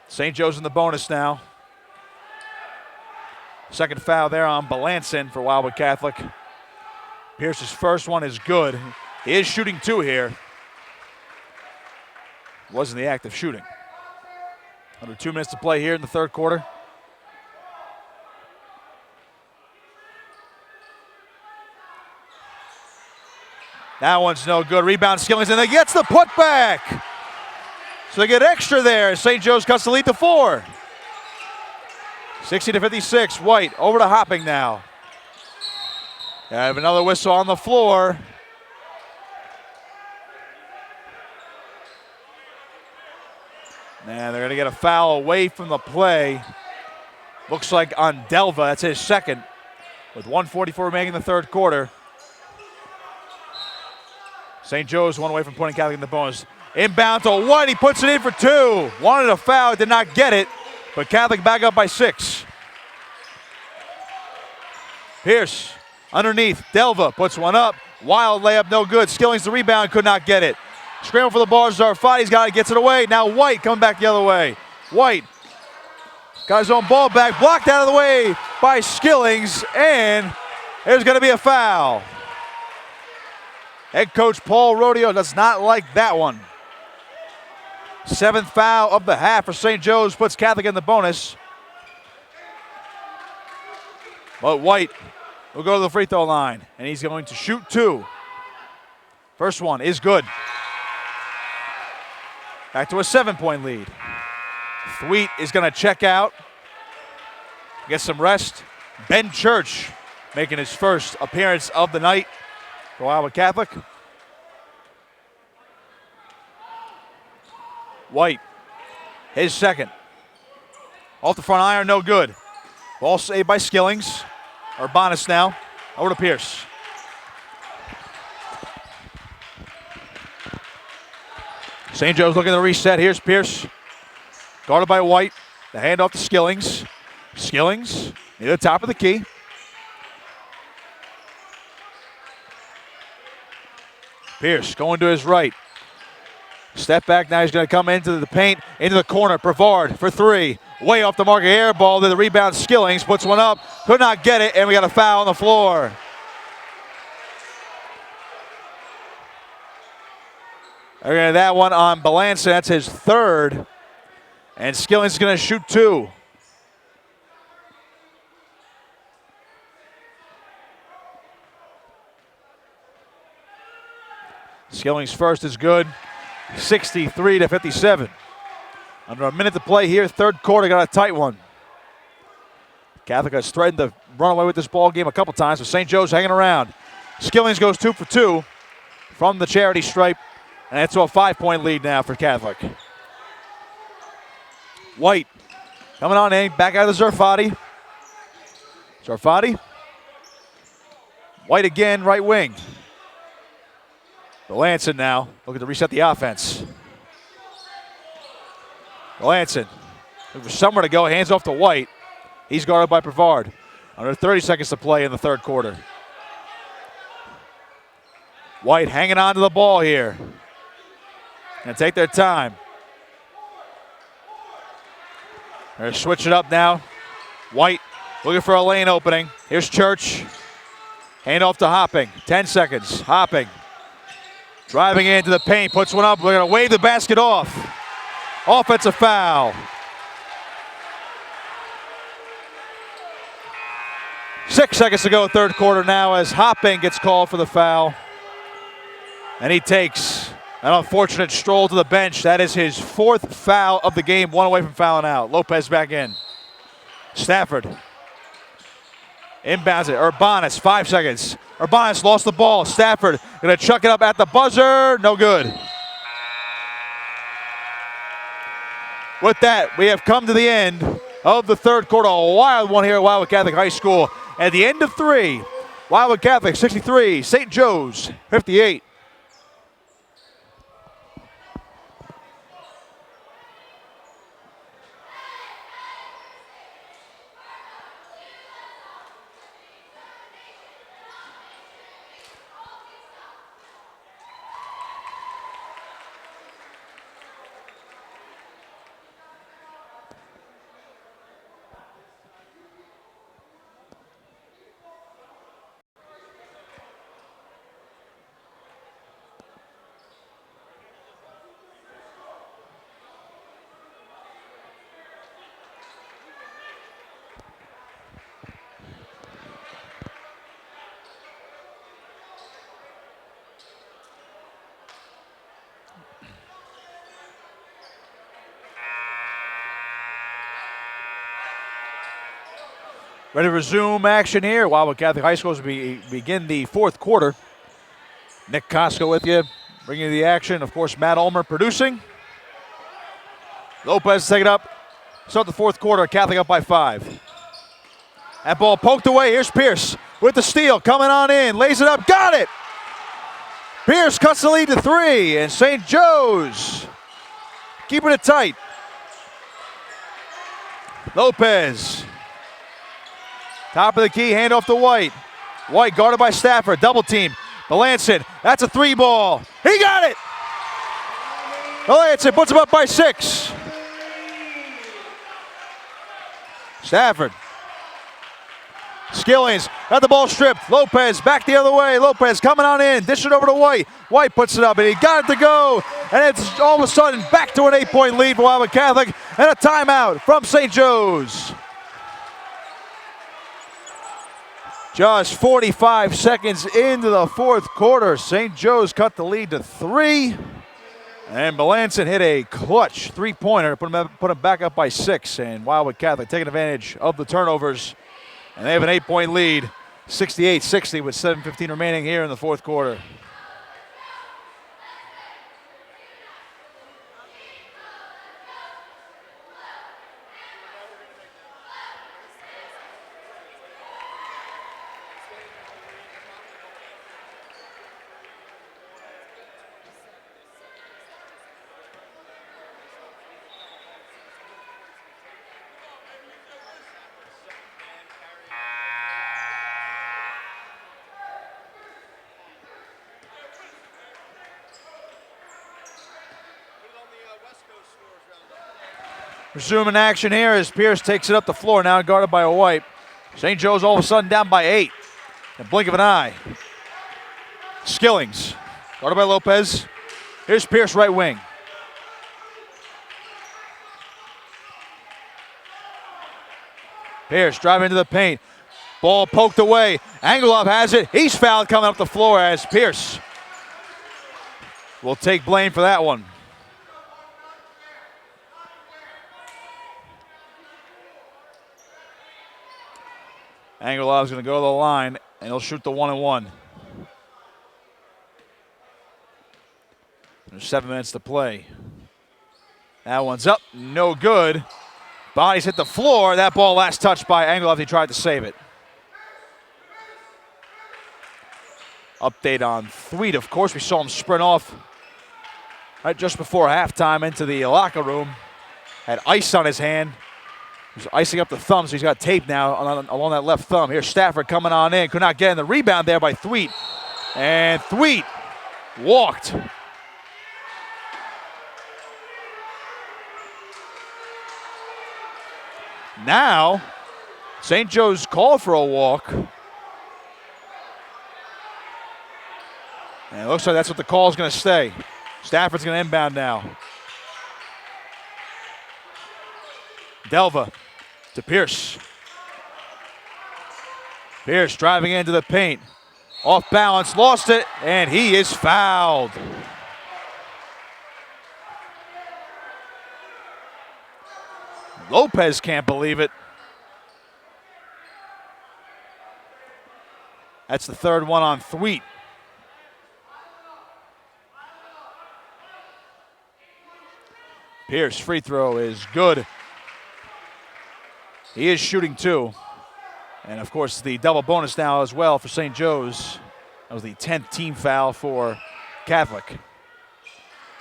A: St. Joe's in the bonus now. Second foul there on Balanson for Wildwood Catholic. Pierce's first one is good. He is shooting 2 here. Wasn't the act of shooting. Under 2 minutes to play here in the third quarter. That one's no good. Rebound Skillings, and he gets the putback. So they get extra there. St. Joe's cuts the lead to 4. 60-56. White over to Hopping now. I have another whistle on the floor. And they're going to get a foul away from the play. Looks like on Delva. That's his second. With 1:44 remaining in the third quarter. St. Joe's one away from putting Catholic in the bonus. Inbound to White. He puts it in for 2. Wanted a foul. Did not get it. But Catholic back up by 6. Pierce underneath. Delva puts one up. Wild layup, no good. Skillings the rebound, could not get it. Scramble for the ball. Zarfati's got it, gets it away. Now White coming back the other way. White got his own ball back. Blocked out of the way by Skillings. And there's going to be a foul. Head coach Paul Rodeo does not like that one. 7th foul of the half for St. Joe's, puts Catholic in the bonus. But White will go to the free throw line, and he's going to shoot 2. First one is good. Back to a 7-point lead. Thweet is going to check out, get some rest. Ben Church making his first appearance of the night for Wildwood Catholic. White, his second. Off the front iron, no good. Ball saved by Skillings. Urbanus now, over to Pierce. St. Joe's looking to reset. Here's Pierce. Guarded by White. The handoff to Skillings. Skillings near the top of the key. Pierce going to his right. Step back, now he's going to come into the paint, into the corner. Brevard for 3. Way off the mark, air ball to the rebound. Skillings puts one up, could not get it, and we got a foul on the floor. Okay, that one on Balanza. That's his third. And Skilling's going to shoot 2. Skilling's first is good. 63-57. Under a minute to play here. Third quarter, got a tight one. Catholic has threatened to run away with this ball game a couple times, but St. Joe's hanging around. Skillings goes 2 for 2 from the charity stripe, and it's a 5-point lead now for Catholic. White coming on in, back out of the Zarfati. Zarfati. White again, right wing. Melanson now looking to reset the offense. Melanson looking for somewhere to go, hands off to White. He's guarded by Brevard. Under 30 seconds to play in the third quarter. White hanging on to the ball here. Gonna take their time. They're gonna switch it up now. White looking for a lane opening. Here's Church. Hand off to Hopping. 10 seconds. Hopping. Driving into the paint. Puts one up. We're gonna wave the basket off. Offensive foul. 6 seconds to go, third quarter now, as Hopping gets called for the foul. And he takes an unfortunate stroll to the bench. That is his 4th foul of the game, 1 away from fouling out. Lopez back in. Stafford inbounds it. Urbanus, 5 seconds. Urbanus lost the ball. Stafford gonna chuck it up at the buzzer. No good. With that, we have come to the end of the third quarter. A wild one here at Wildwood Catholic High School. At the end of 3, Wildwood Catholic 63, St. Joe's 58. Ready to resume action here. Wildwood Catholic High School as we begin the fourth quarter. Nick Costco with you, bringing you the action. Of course, Matt Ulmer producing. Lopez take it up. Start the fourth quarter. Catholic up by 5. That ball poked away. Here's Pierce with the steal. Coming on in. Lays it up. Got it. Pierce cuts the lead to 3. And St. Joe's keeping it tight. Lopez. Top of the key, hand off to White. White guarded by Stafford, double team. Melanson, that's a 3 ball. He got it! Melanson puts him up by 6. Stafford. Skillings got the ball stripped. Lopez back the other way. Lopez coming on in, dish it over to White. White puts it up and he got it to go. And it's all of a sudden back to an 8-point lead for Wildwood Catholic and a timeout from St. Joe's. Just 45 seconds into the fourth quarter. St. Joe's cut the lead to 3. And Melanson hit a clutch 3-pointer, put him back up by 6. And Wildwood Catholic taking advantage of the turnovers. And they have an 8-point lead, 68-60 with 7:15 remaining here in the fourth quarter. Resuming action here as Pierce takes it up the floor, now guarded by a White. St. Joe's all of a sudden down by 8. In a blink of an eye. Skillings, guarded by Lopez. Here's Pierce, right wing. Pierce driving into the paint. Ball poked away. Angelov has it. He's fouled coming up the floor as Pierce will take blame for that one. Angelov's going to go to the line, and he'll shoot the 1-and-1. There's 7 minutes to play. That one's up, no good. Bodies hit the floor. That ball last touched by Angelov. He tried to save it. Update on Thweet, of course. We saw him sprint off right just before halftime into the locker room. Had ice on his hand. He's icing up the thumb, so he's got tape now along that left thumb. Here's Stafford coming on in. Could not get in the rebound there by Thweet. And Thweet walked. Now, St. Joe's called for a walk. And it looks like that's what the call is going to stay. Stafford's going to inbound now. Delva to Pierce. Pierce driving into the paint. Off balance, lost it, and he is fouled. Lopez can't believe it. That's the third one on Thweet. Pierce free throw is good. He is shooting 2. And of course the double bonus now as well for St. Joe's. That was the 10th team foul for Catholic.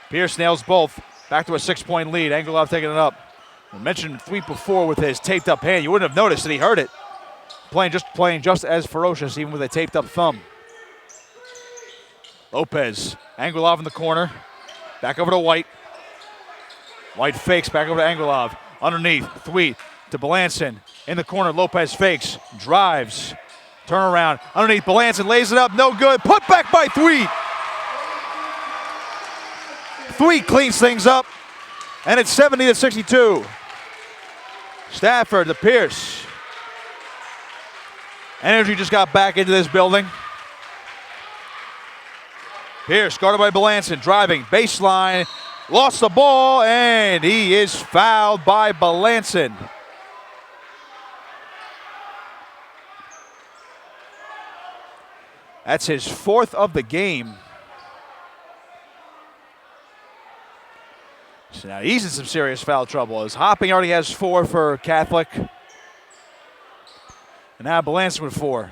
A: Pierce nails both. Back to a 6-point lead. Angelov taking it up. I mentioned Thweet before with his taped up hand. You wouldn't have noticed that he hurt it. Playing just as ferocious even with a taped up thumb. Lopez. Angelov in the corner. Back over to White. White fakes back over to Angelov. Underneath, Thweet to Belanson. In the corner, Lopez fakes, drives, turnaround. Underneath, Belanson lays it up, no good. Put back by Thweet. Thweet cleans things up, and it's 70-62. Stafford to Pierce. Energy just got back into this building. Pierce guarded by Belanson, driving, baseline. Lost the ball, and he is fouled by Belanson. That's his 4th of the game. So now he's in some serious foul trouble as Hopping already has 4 for Catholic. And now Belanson with 4.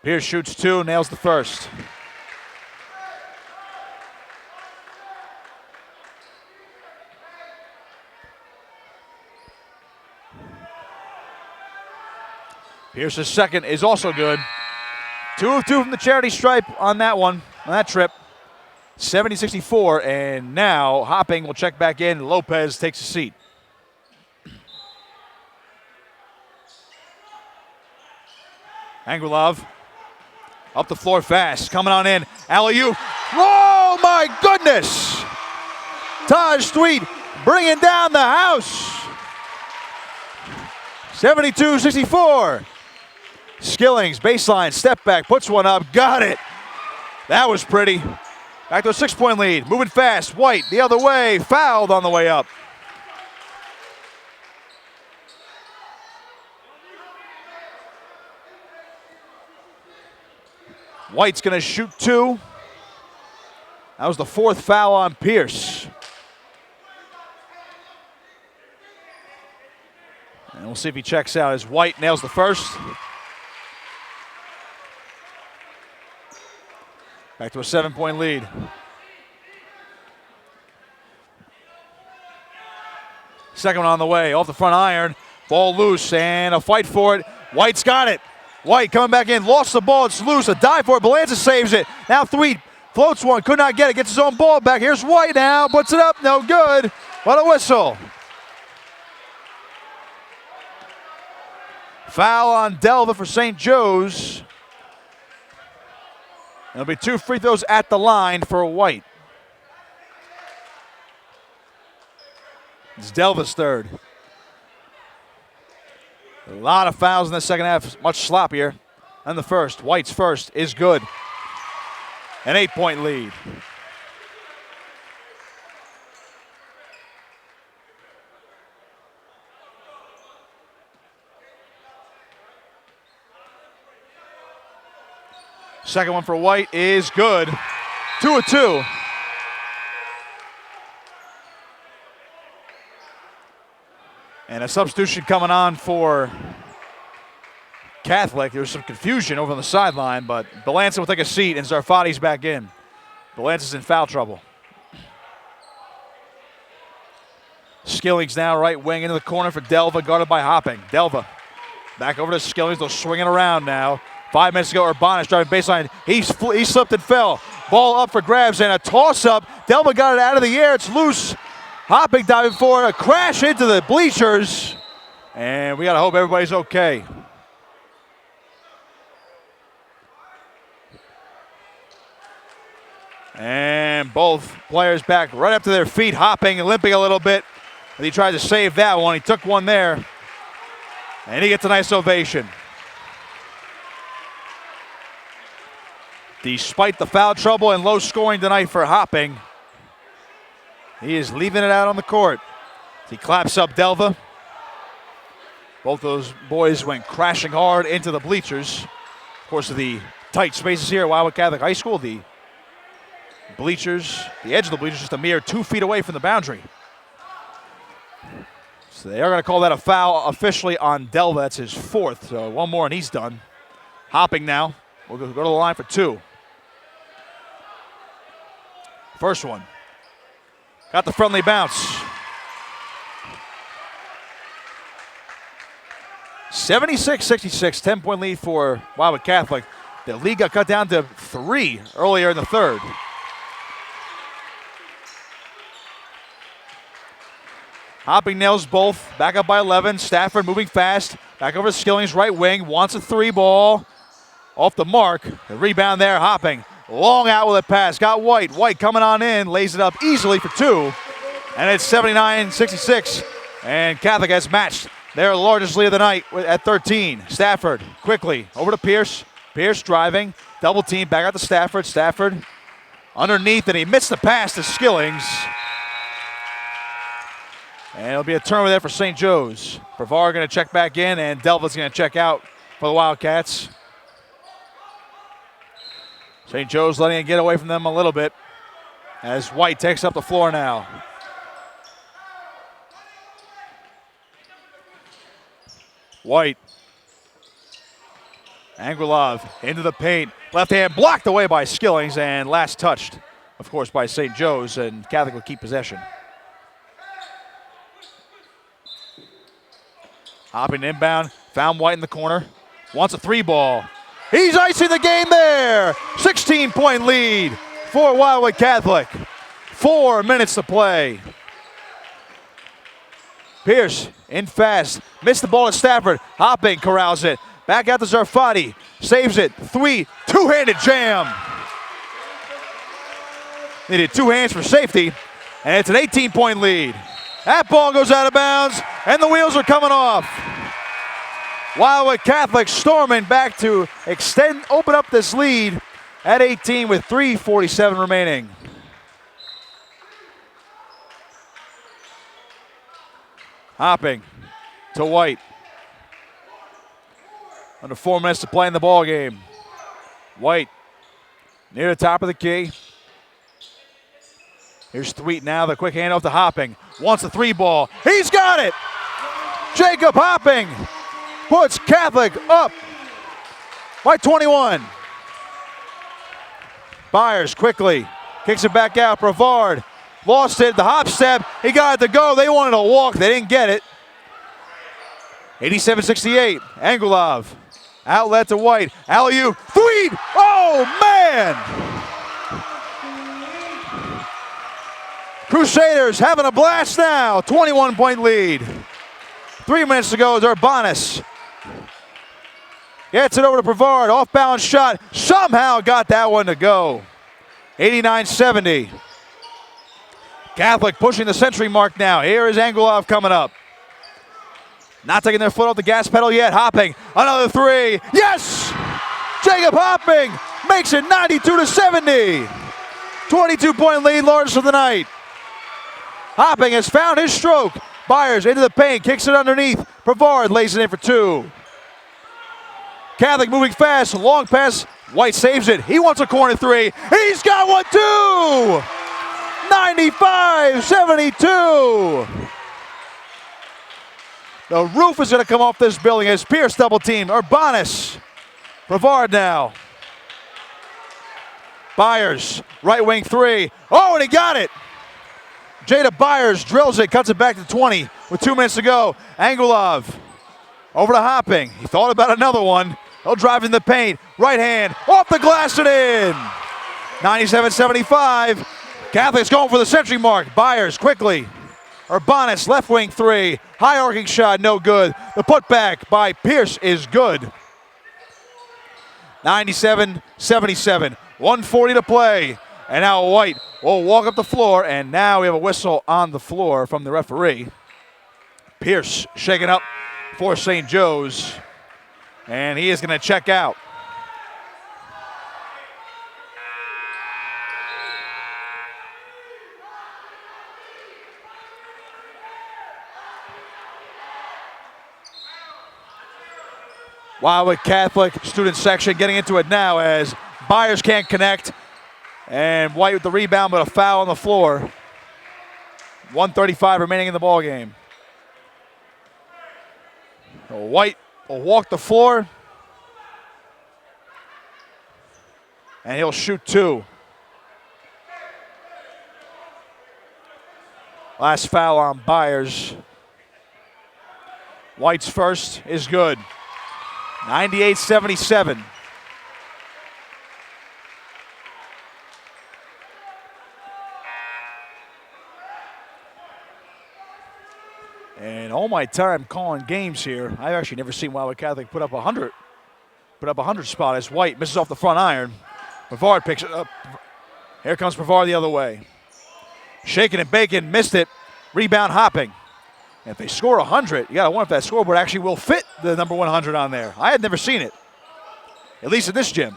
A: Pierce shoots 2, nails the first. Pierce's second is also good. 2 of 2 from the charity stripe on that one, on that trip. 70-64, and now Hopping will check back in. Lopez takes a seat. Angelov up the floor fast, coming on in. Alley-oop. Oh my goodness! Taj Thweet bringing down the house. 72-64. Skillings, baseline, step back, puts one up, got it. That was pretty. Back to a 6-point lead, moving fast. White the other way, fouled on the way up. White's gonna shoot 2. That was the 4th foul on Pierce. And we'll see if he checks out as White nails the first. Back to a 7-point lead. Second one on the way, off the front iron. Ball loose and a fight for it. White's got it. White coming back in, lost the ball, it's loose. A dive for it, Belanson saves it. Now Thweet floats one, could not get it, gets his own ball back. Here's White now, puts it up, no good. What a whistle. Foul on Delva for St. Joe's. There'll be 2 free throws at the line for White. It's Delva's third. A lot of fouls in the second half, much sloppier than the first. White's first is good. An 8-point lead. Second one for White is good. 2 of 2. And a substitution coming on for Catholic. There was some confusion over on the sideline, but Belanza will take a seat and Zarfati's back in. Belanza's in foul trouble. Skillings now right wing into the corner for Delva, guarded by Hopping. Delva back over to Skillings. They'll swing it around now. 5 minutes ago, Urbanus driving baseline. He slipped and fell. Ball up for grabs and a toss-up. Delva got it out of the air. It's loose. Hopping diving for it. A crash into the bleachers. And we got to hope everybody's okay. And both players back right up to their feet, hopping and limping a little bit. And he tried to save that one. He took one there. And he gets a nice ovation. Despite the foul trouble and low scoring tonight for Hopping, he is leaving it out on the court. He claps up Delva. Both those boys went crashing hard into the bleachers. Of course, of the tight spaces here at Wildwood Catholic High School, the bleachers, the edge of the bleachers, just a mere 2 feet away from the boundary. So they are going to call that a foul officially on Delva. That's his 4th. So one more and he's done. Hopping now. We'll go to the line for 2. First one. Got the friendly bounce. 76-66, 10-point lead for Wildwood Catholic. The lead got cut down to 3 earlier in the third. Hopping nails both. Back up by 11. Stafford moving fast. Back over to Skillings, right wing. Wants a 3 ball. Off the mark. The rebound there, Hopping. Long out with a pass. Got White. White coming on in. Lays it up easily for 2. And it's 79-66. And Catholic has matched their largest lead of the night at 13. Stafford quickly over to Pierce. Pierce driving. Double team. Back out to Stafford. Stafford underneath, and he missed the pass to Skillings. And it'll be a turnover there for St. Joe's. Brevard going to check back in, and Delva's going to check out for the Wildcats. St. Joe's letting it get away from them a little bit as White takes up the floor now. White. Anguilov into the paint. Left hand blocked away by Skillings, and last touched, of course, by St. Joe's, and Catholic will keep possession. Hopping inbound, found White in the corner. Wants a 3 ball. He's icing the game there. 16-point lead for Wildwood Catholic. 4 minutes to play. Pierce in fast. Missed the ball at Stafford. Hopping corrals it. Back out to Zarfati. Saves it. 3. Two-handed jam. Needed 2 hands for safety. And it's an 18-point lead. That ball goes out of bounds, and the wheels are coming off. Wildwood Catholic storming back to open up this lead at 18 with 3:47 remaining. Hopping to White. Under 4 minutes to play in the ball game. White near the top of the key. Here's Thweet now, the quick handoff to Hopping. Wants a 3 ball. He's got it! Jacob Hopping puts Catholic up by 21. Byers quickly kicks it back out. Brevard lost it. The hop step. He got it to go. They wanted a walk. They didn't get it. 87-68. Anguilov. Outlet to White. Alley-oop. Thweet! Oh, man! Crusaders having a blast now. 21-point lead. 3 minutes to go. Urbanus Gets it over to Brevard. Off-balance shot. Somehow got that one to go. 89-70. Catholic pushing the century mark now. Here is Angelov coming up. Not taking their foot off the gas pedal yet. Hopping. Another three. Yes! Jacob Hopping makes it 92-70. 22-point lead, largest of the night. Hopping has found his stroke. Byers into the paint, kicks it underneath. Brevard lays it in for two. Catholic moving fast, long pass. White saves it. He wants a corner three. He's got one too! 95-72. The roof is going to come off this building as Pierce double team. Urbanus. Brevard now. Byers, right wing three. Oh, and he got it. Jada Byers drills it, cuts it back to 20 with 2 minutes to go. Angelov over to Hopping. He thought about another one. He'll drive in the paint. Right hand, off the glass and in. 97-75. Catholic's going for the century mark. Byers quickly. Urbanus, left wing three. High arcing shot, no good. The putback by Pierce is good. 97-77. 1:40 to play. And now White will walk up the floor, and now we have a whistle on the floor from the referee. Pierce shaking up for St. Joe's, and he is going to check out. Wildwood Catholic student section getting into it now as Byers can't connect. And White with the rebound, but a foul on the floor. 1:35 remaining in the ball game. White will walk the floor. And he'll shoot two. Last foul on Byers. White's first is good. 98-77. And all my time calling games here, I've actually never seen Wildwood Catholic put up a 100 spot as White misses off the front iron. Brevard picks it up. Here comes Brevard the other way. Shaking and baking, missed it. Rebound Hopping. And if they score 100, you got to wonder if that scoreboard actually will fit the number 100 on there. I had never seen it, at least in this gym.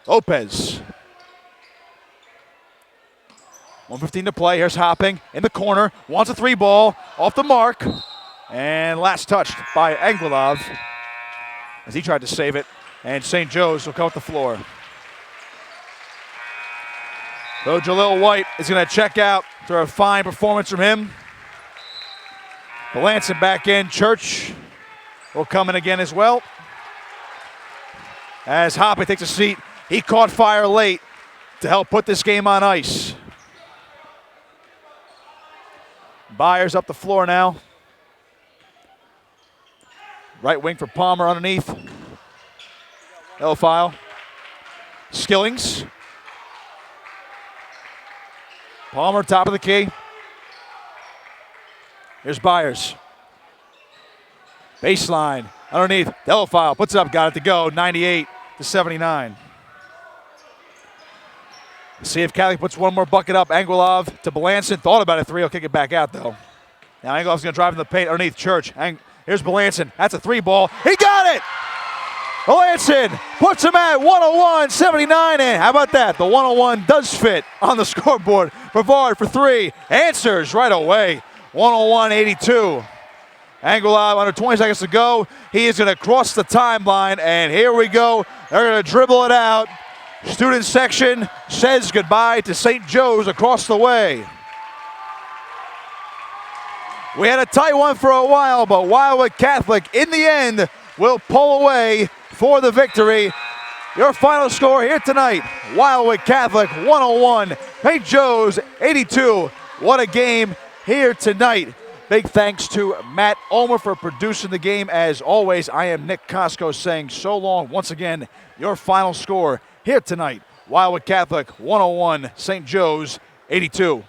A: Lopez. 1:15 to play. Here's Hopping in the corner. Wants a three ball. Off the mark. And last touched by Angelov as he tried to save it. And St. Joe's will come off the floor. So Jalil White is going to check out after a fine performance from him. Melanson back in. Church will come in again as well. As Hopping takes a seat, he caught fire late to help put this game on ice. Byers up the floor now. Right wing for Palmer underneath. Yellow foul. Skillings. Palmer top of the key. Here's Byers. Baseline underneath. Yellow foul. Puts it up. Got it to go. 98-79. See if Catholic puts one more bucket up. Angelov to Melanson. Thought about a three. He'll kick it back out, though. Now Angelov's going to drive in the paint underneath Church. Here's Melanson. That's a three ball. He got it! Melanson puts him at 101-79. And how about that? The 101 does fit on the scoreboard. Brevard for three. Answers right away. 101-82. Angelov under 20 seconds to go. He is going to cross the timeline. And here we go. They're going to dribble it out. Student section says goodbye to St. Joe's across the way. We had a tight one for a while, but Wildwood Catholic, in the end, will pull away for the victory. Your final score here tonight, Wildwood Catholic 101, St. Joe's 82. What a game here tonight. Big thanks to Matt Omer for producing the game. As always, I am Nick Costco saying so long. Once again, your final score here tonight, Wildwood Catholic 101, St. Joe's 82.